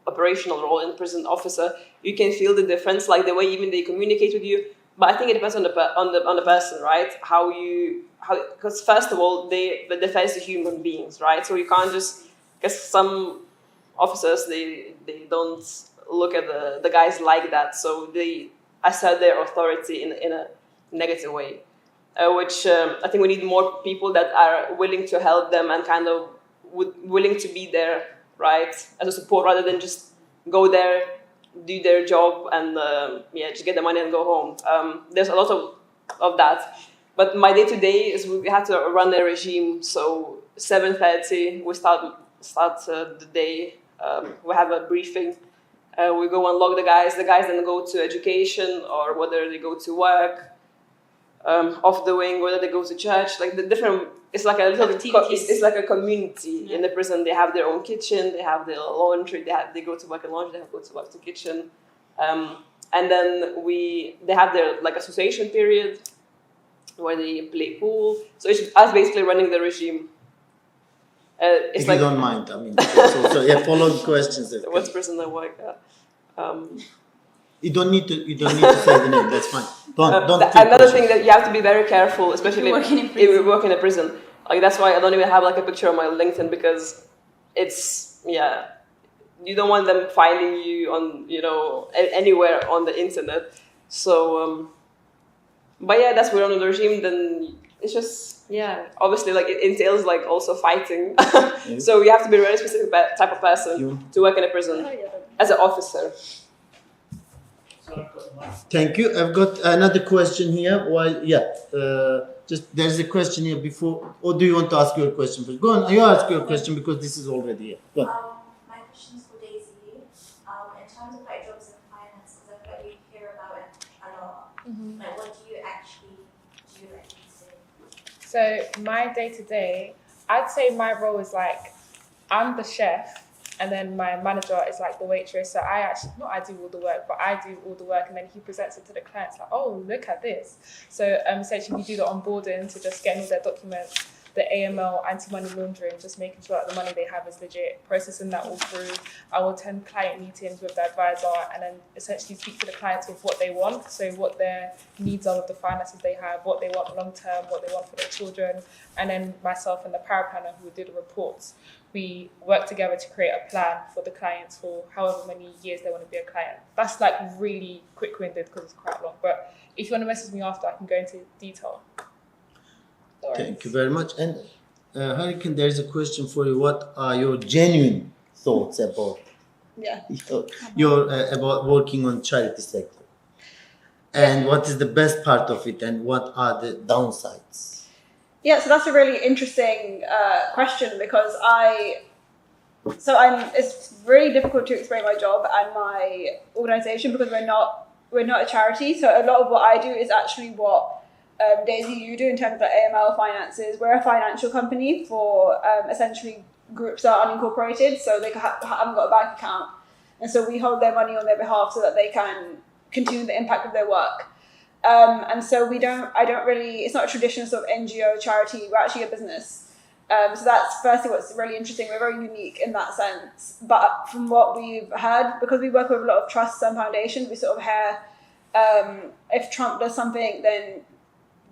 operational role in prison officer, you can feel the difference, like the way even they communicate with you. But I think it depends on the person, right? How because first of all they face the human beings, right? So you can't just because some officers they don't look at the guys like that, so they assert their authority in a negative way. Which I think we need more people that are willing to help them and kind of willing to be there, right, as a support rather than just go there, do their job, and just get the money and go home. There's a lot of that, but my day to day is we have to run a regime. So 7:30 we start the day. We have a briefing. We go and log the guys. The guys then go to education or whether they go to work. Off the wing, whether they go to church, like the different. It's like a little. It's like a community in the prison. They have their own kitchen. They have their laundry. They go to work in laundry. They go to work to kitchen, and then they have their like association period where they play pool. So it's us basically running the regime. It's If like you don't mind, I mean, so yeah, follow questions. what's prison I work at. You don't need to say the name. That's fine. Don't. Another thing that you have to be very careful, especially If you work in a if prison. you work in a prison. Like that's why I don't even have like a picture on my LinkedIn because it's you don't want them finding you on anywhere on the internet. So, but yeah, that's we're on the regime. Then it's just obviously like it entails like also fighting. So you have to be a very specific type of person to work in a prison as an officer. Thank you. I've got another question here. Just there's a question here before. Or do you want to ask your question first? Go on. You ask your question because this is already here. Go on. My question is for Daisy. In terms of like jobs in finance, because I feel like we hear about it a lot. Like, what do you actually do? Like, these days? So my day to day, I'd say my role is like I'm the chef, and then my manager is like the waitress. So I do all the work, but I do all the work, and then he presents it to the clients like, oh, look at this. So essentially we do the onboarding, so just getting all their documents, the AML, anti-money laundering, just making sure that the money they have is legit, processing that all through. I will attend client meetings with the advisor and then essentially speak to the clients with what they want, so what their needs are with the finances they have, what they want long-term, what they want for their children, and then myself and the paraplanner who do the reports. We work together to create a plan for the clients for however many years they want to be a client. That's like really quick-winded because it's quite long, but if you want to message me after, I can go into detail. Thank you very much. And Hurricane, there's a question for you. What are your genuine thoughts about about working on charity sector? And what is the best part of it, and what are the downsides? Yeah, so that's a really interesting question because it's really difficult to explain my job and my organisation because we're not a charity. So a lot of what I do is actually what Daisy, you do in terms of AML finances. We're a financial company for essentially groups that are unincorporated, so they haven't got a bank account, and so we hold their money on their behalf so that they can continue the impact of their work. And so it's not a traditional sort of NGO charity, we're actually a business. So that's firstly what's really interesting. We're very unique in that sense. But from what we've heard, because we work with a lot of trusts and foundations, we sort of hear if Trump does something, then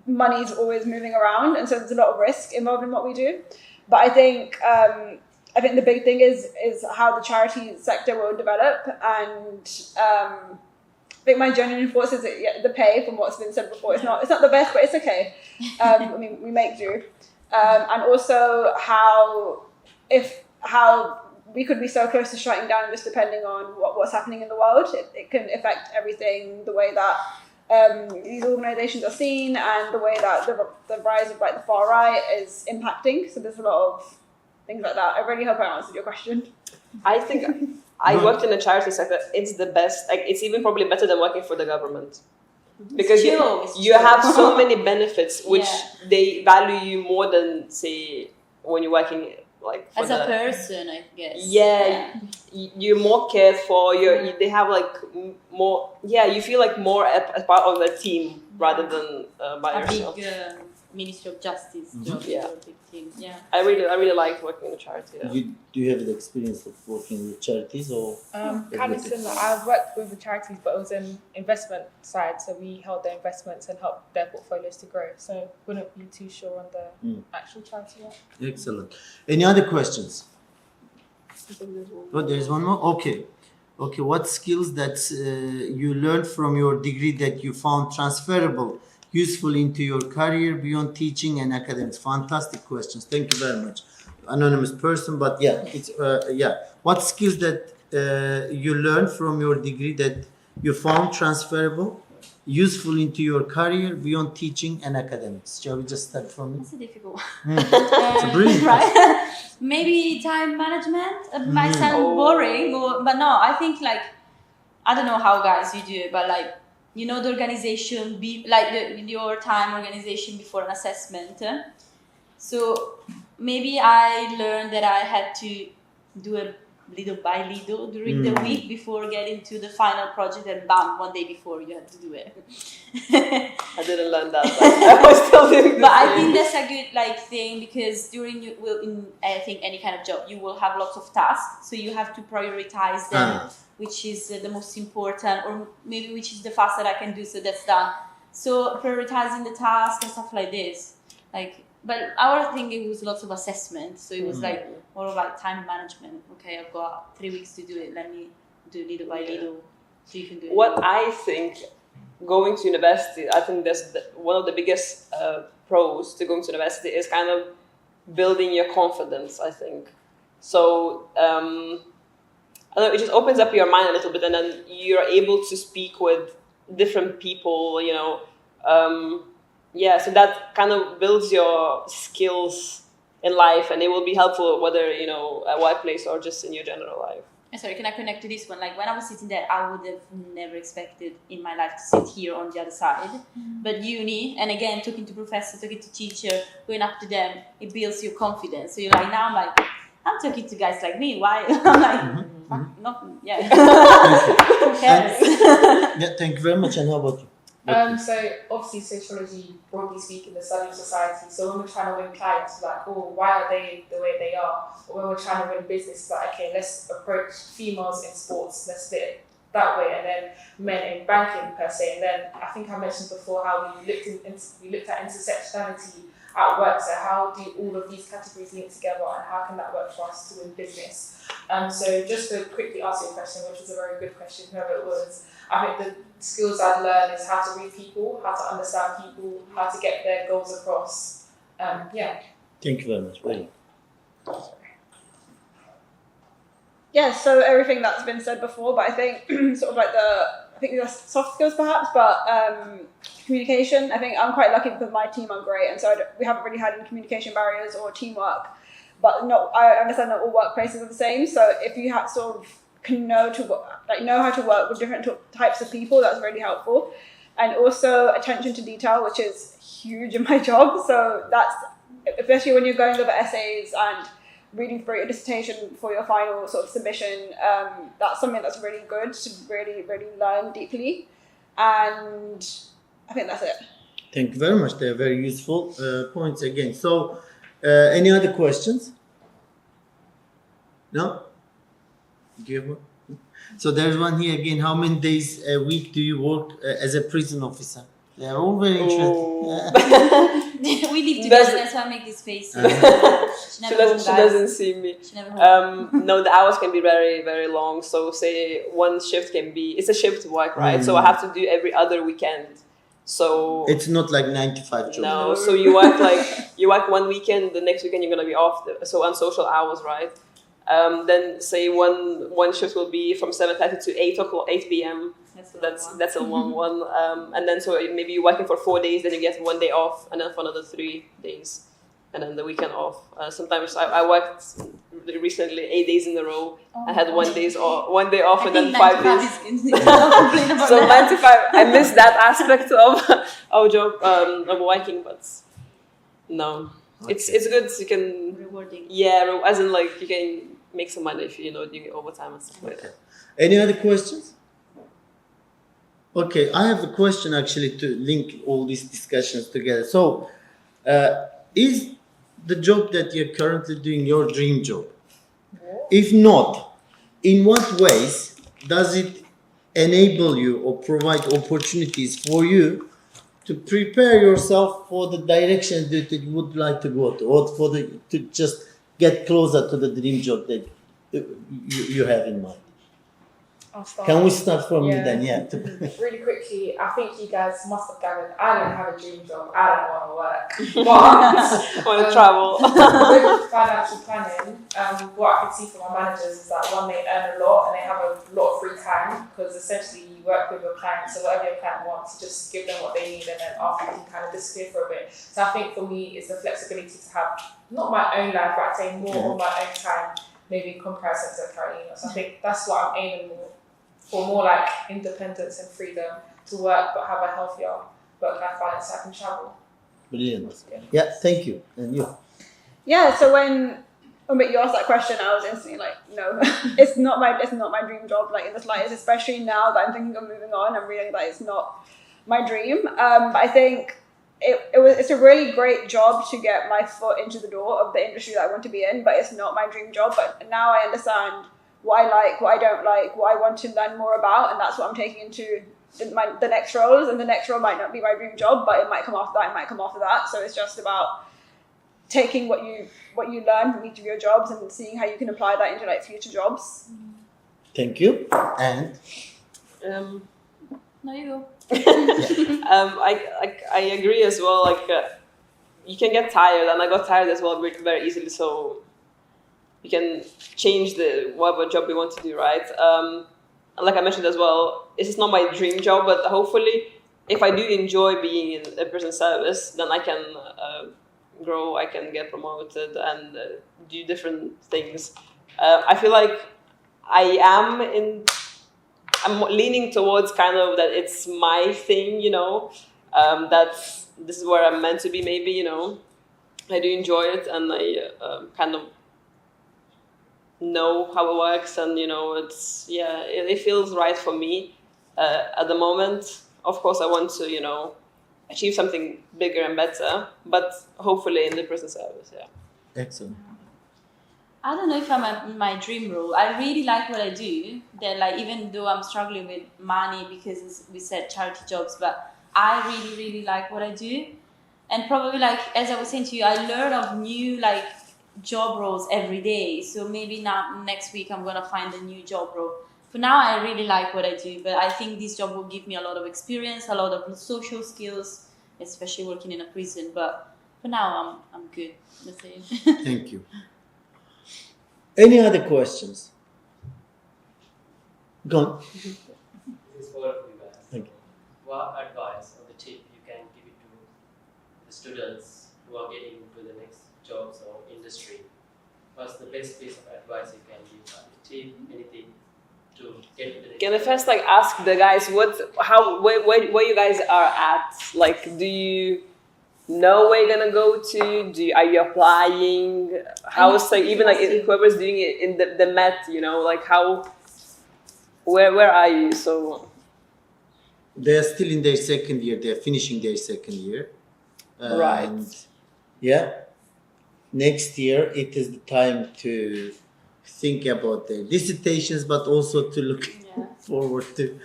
money's always moving around. And so there's a lot of risk involved in what we do. But I think the big thing is how the charity sector will develop. And I think my genuine thoughts is that the pay, from what's been said before, it's not the best, but it's okay. I mean, we make do. And also how we could be so close to shutting down just depending on what's happening in the world. It can affect everything, the way that these organisations are seen and the way that the rise of like the far right is impacting. So there's a lot of things like that. I really hope I answered your question. I think I Good. worked in a charity sector. It's the best. Like, it's even probably better than working for the government. Because you have so many benefits which they value you more than, say, when you're working like for As a person, I guess. You're more cared for. They have like more. Yeah, you feel like more a part of a team rather than by yourself. Big Ministry of Justice job. Yeah. Or big team. Yeah. I really like working in a charity. Yeah. Do you have the experience of working with charities or? Kind of similar. I've worked with the charities, but it was in investment side, so we held their investments and helped their portfolios to grow. So wouldn't be too sure on the actual charity yet. Excellent. Any other questions? Oh, there's one more. Okay. What skills that you learned from your degree that you found transferable, useful into your career beyond teaching and academics? Fantastic questions. Thank you very much. Anonymous person, but it's What skills that you learned from your degree that you found transferable, useful into your career beyond teaching and academics? Shall we just start from That's a difficult one. It's a brilliant right? Maybe time management. It might sound boring, but no, I think like, I don't know how guys you do it, but like, you know, the organization, your time organization before an assessment. So maybe I learned that I had to do it little by little during the week before getting to the final project, and bam, one day before you have to do it. I didn't learn that, but I was still doing it. But I think that's a good thing, because in I think any kind of job you will have lots of tasks, so you have to prioritize them, which is the most important, or maybe which is the fastest I can do, so that's done. So prioritizing the task and stuff like this, but our thing, it was lots of assessment, so it was more of like time management. Okay, I've got 3 weeks to do it. Let me do little by little, so you can do it. What I think, going to university, I think that's one of the biggest pros to going to university is kind of building your confidence, I think. So I don't know, it just opens up your mind a little bit, and then you're able to speak with different people, you know. So that kind of builds your skills in life, and it will be helpful whether, you know, at workplace or just in your general life. Sorry, can I connect to this one? Like, when I was sitting there, I would have never expected in my life to sit here on the other side. But uni, and again, talking to professors, talking to teacher, going up to them, it builds your confidence. So you're like, now I'm talking to guys like me. Why? I'm like, fuck, nothing. Yeah. Who cares? Thank you very much. And how about you? So obviously sociology, broadly speaking, the study of society. So when we're trying to win clients, like, why are they the way they are? Or when we're trying to win business, like, okay, let's approach females in sports, let's split it that way, and then men in banking per se. And then I think I mentioned before how we looked at intersectionality at work. So how do all of these categories link together, and how can that work for us to win business? So just to quickly answer your question, which was a very good question, whoever it was, I think the skills I've learned is how to read people, how to understand people, how to get their goals across. Thank you very much. Yeah, so everything that's been said before, but I think sort of like the soft skills perhaps, but communication. I think I'm quite lucky because my team are great, and so we haven't really had any communication barriers or teamwork. But I understand that all workplaces are the same. So if you have sort of know how to work with different types of people, that's really helpful. And also attention to detail, which is huge in my job. So that's, especially when you're going over essays and reading through your dissertation for your final sort of submission, that's something that's really good to really, really learn deeply. And I think that's it. Thank you very much. They're very useful points again. So, any other questions? No? Do you have one? So there's one here again. How many days a week do you work as a prison officer? They are all very interesting. We live together, that's why I make this face. She doesn't see me. No, the hours can be very, very long. So say one shift can be, it's a shift work, right? So I have to do every other weekend. So it's not like 9-to-5 job. No, so you work one weekend, the next weekend you're gonna be off. So on social hours, right? Then say one shift will be from 7:30 to 8 p.m. That's a long one. And then so maybe you're working for 4 days, then you get 1 day off, and then for another 3 days. and then the weekend off. Sometimes I worked recently 8 days in a row. I had 1 day off, and then 5 days. So 9 to 5. I miss that aspect of job of working, but no, it's good. You can Rewarding. yeah, as in like you can make some money if you know doing overtime and stuff like that. Any other questions? Okay, I have a question actually to link all these discussions together. So, is the job that you're currently doing your dream job? If not, in what ways does it enable you or provide opportunities for you to prepare yourself for the direction that you would like to go to, or to just get closer to the dream job that you have in mind? I'll start. Can we start from you Yeah. then? Yeah. Really quickly, I think you guys must have gathered I don't have a dream job. I don't want to work. But I want to travel. with financial planning, what I can see from my managers is that one, they earn a lot and they have a lot of free time because essentially you work with your clients, so whatever your client wants, you just give them what they need and then after you can kind of disappear for a bit. So I think for me, it's the flexibility to have not my own life, but I'd say more on my own time, maybe in comparison to Carolina. So I think that's what I'm aiming for more like independence and freedom to work, but have a healthier work-life balance so I can travel. Brilliant. Yeah, thank you. And you? Yeah, so when Umit, you asked that question, I was instantly like, no, it's not my dream job, like in the slightest, especially now that I'm thinking of moving on. I'm realizing that it's not my dream. But I think it's a really great job to get my foot into the door of the industry that I want to be in, but it's not my dream job. But now I understand what I like, what I don't like, what I want to learn more about, and that's what I'm taking into the next roles. And the next role might not be my dream job, but it might come after that, it might come after that. So it's just about taking what you learn from each of your jobs and seeing how you can apply that into like future jobs. Thank you. And No, you go. I agree as well. Like you can get tired, and I got tired as well very easily. So you can change the whatever job you want to do, right? And like I mentioned as well, this is not my dream job, but hopefully, if I do enjoy being in a prison service, then I can grow, I can get promoted, and do different things. I feel like I'm leaning towards kind of that it's my thing, you know. This is where I'm meant to be, maybe, you know. I do enjoy it, and I kind of know how it works, and you know, it feels right for me at the moment. Of course, I want to, you know, achieve something bigger and better, but hopefully in the prison service. Yeah. excellent. I don't know if I'm in my dream role. I really like what I do. That like even though I'm struggling with money because we said charity jobs, but I really really like what I do, and probably like as I was saying to you, I learn of new like job roles every day. So maybe now next week I'm gonna find a new job role. For now, I really like what I do, but I think this job will give me a lot of experience, a lot of social skills, especially working in a prison. But for now, I'm good. That's it. Thank you. Any other questions? Go on. This is for you guys. Thank you. What advice or the tip you can give it to the students who are getting into the next jobs or industry? What's the best piece of advice you can give? A tip, anything to get to the next? Can I first like ask the guys where you guys are at? Like, do you know where you're gonna go to? Are you applying? How's like even like whoever's doing it in the Met, you know, like where are you? So They're still in their second year. They're finishing their second year. Right. Yeah. Next year, it is the time to think about their dissertations, but also to look forward to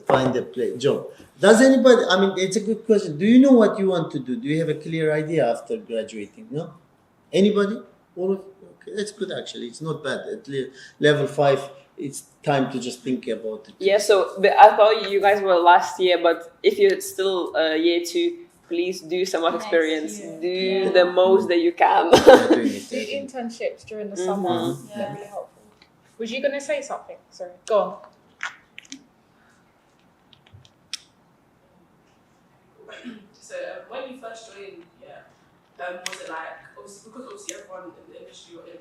find a job. Does anybody, I mean, it's a good question. Do you know what you want to do? Do you have a clear idea after graduating? No? Anybody? All of you? Okay, that's good actually. It's not bad. At level 5, it's time to just think about it. yeah, so I thought you guys were last year, but if you're still year 2, please do some work experience. Do the most that you can. Do internships during the summer. They're really helpful. Was you going to say something? Sorry. Go on. So when you first joined, Was it like, obviously, because obviously everyone in the industry you're in,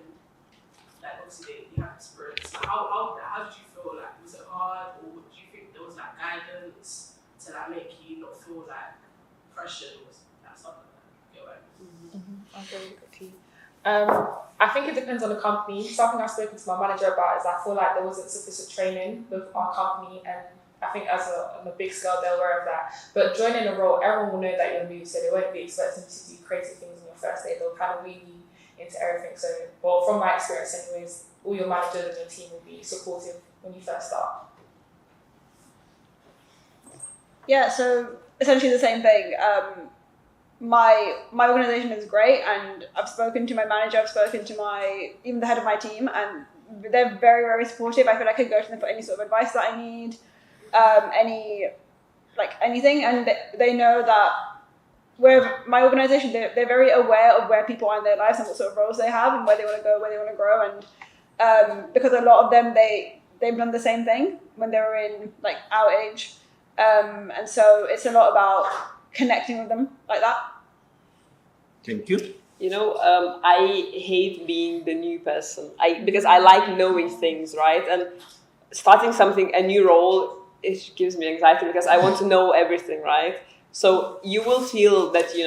like obviously they have experience. Like, how did you feel? Like, was it hard, or do you think there was like guidance to like make you not feel like pressure or that stuff like that? You know what I mean? I'll go really quickly. I think it depends on the company. Something I've spoken to my manager about is I feel like there wasn't sufficient training with our company, and I think on a big scale they're aware of that. But joining a role, everyone will know that you're new, so they won't be expecting you to do crazy things on your first day. They'll kind of wean you into everything. So, well, from my experience anyways, all your managers and your team will be supportive when you first start. Yeah, so essentially the same thing. My organization is great, and I've spoken to my manager, I've spoken to even the head of my team, and they're very, very supportive. I feel like I could go to them for any sort of advice that I need, anything, and they know that where my organization, they're very aware of where people are in their lives and what sort of roles they have and where they want to go, where they want to grow, and because a lot of them they've done the same thing when they were in like our age, and so it's a lot about connecting with them like that. Thank you. You know, I hate being the new person. Because I like knowing things, right? And starting a new role, it gives me anxiety because I want to know everything, right? So you will feel that you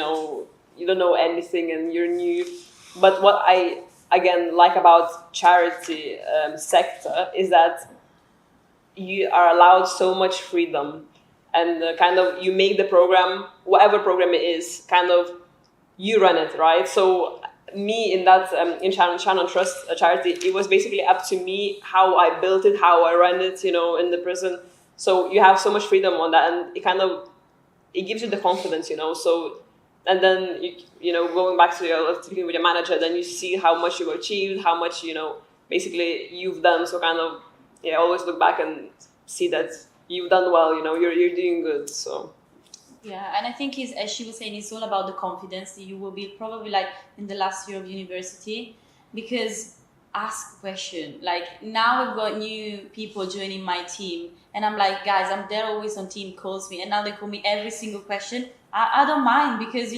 don't know anything and you're new. But what I again like about charity sector is that you are allowed so much freedom, and kind of you make the program, whatever program it is, kind of you run it, right? So me in that in Shannon Trust charity, it was basically up to me how I built it, how I ran it, in the prison. So you have so much freedom on that, and it gives you the confidence, So, and then going back to speaking with your manager, then you see how much you've achieved, how much basically you've done. So kind of always look back and see that you've done well. You're doing good. So. Yeah, and I think as she was saying, it's all about the confidence that you will be probably like in the last year of university, because ask question. Like now I've got new people joining my team, and I'm like, guys, they're always on team calls me, and now they call me every single question. I don't mind, because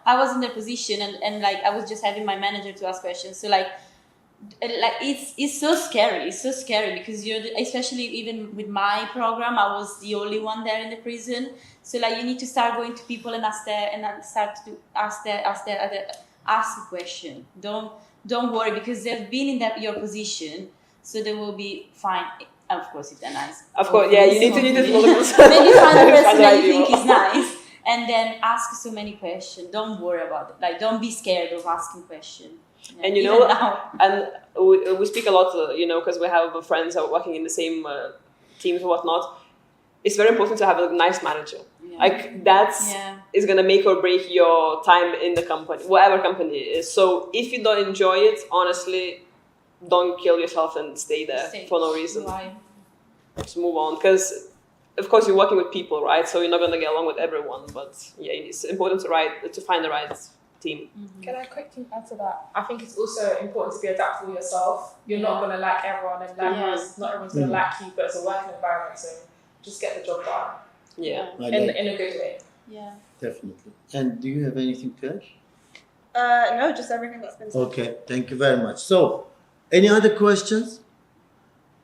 I was in their position, and like I was just having my manager to ask questions. So like it's so scary. It's so scary because especially even with my program, I was the only one there in the prison. So like you need to start going to people and ask a question. Don't worry, because they've been in your position, so they will be fine. Of course, if they're nice. Of course, yeah. You need to maybe find find a person that you think is nice, and then ask so many questions. Don't worry about it. Like don't be scared of asking questions. Yeah, and and we speak a lot, because we have friends who are working in the same teams or whatnot. It's very important to have a nice manager. Yeah. Like is gonna make or break your time in the company, whatever company it is. So if you don't enjoy it, honestly, don't kill yourself and stay there for no reason. Right. Just move on, because of course you're working with people, right? So you're not gonna get along with everyone, but yeah, it's important to find the right team. Mm-hmm. Can I quickly add to that? I think it's also important to be adaptable yourself. You're not going to like everyone, and not everyone's going to like you, but it's a working environment, so just get the job done. Yeah. In a good way. Yeah. Definitely. And do you have anything to add? No, just everything that's been said. Okay, thank you very much. So, any other questions?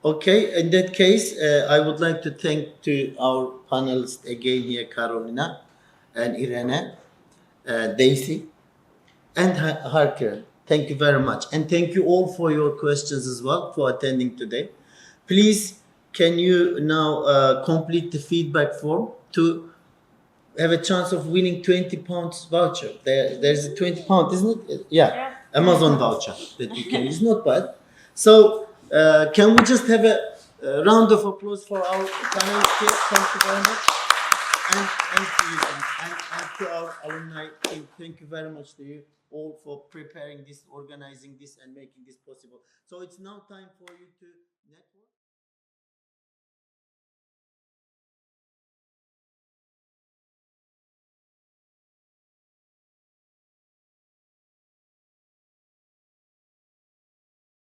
Okay, in that case, I would like to thank to our panelists again here, Carolina and Irene, Daisy, and Harker. Thank you very much. And thank you all for your questions as well, for attending today. Please, can you now complete the feedback form to have a chance of winning £20 voucher? There's a £20, isn't it? Yeah. Amazon voucher that you can. It's not bad. So, can we just have a round of applause for our panelists here? Thank you very much. And to you, and to our alumni team. Thank you very much to you all for preparing this, organizing this, and making this possible. So it's now time for you to network.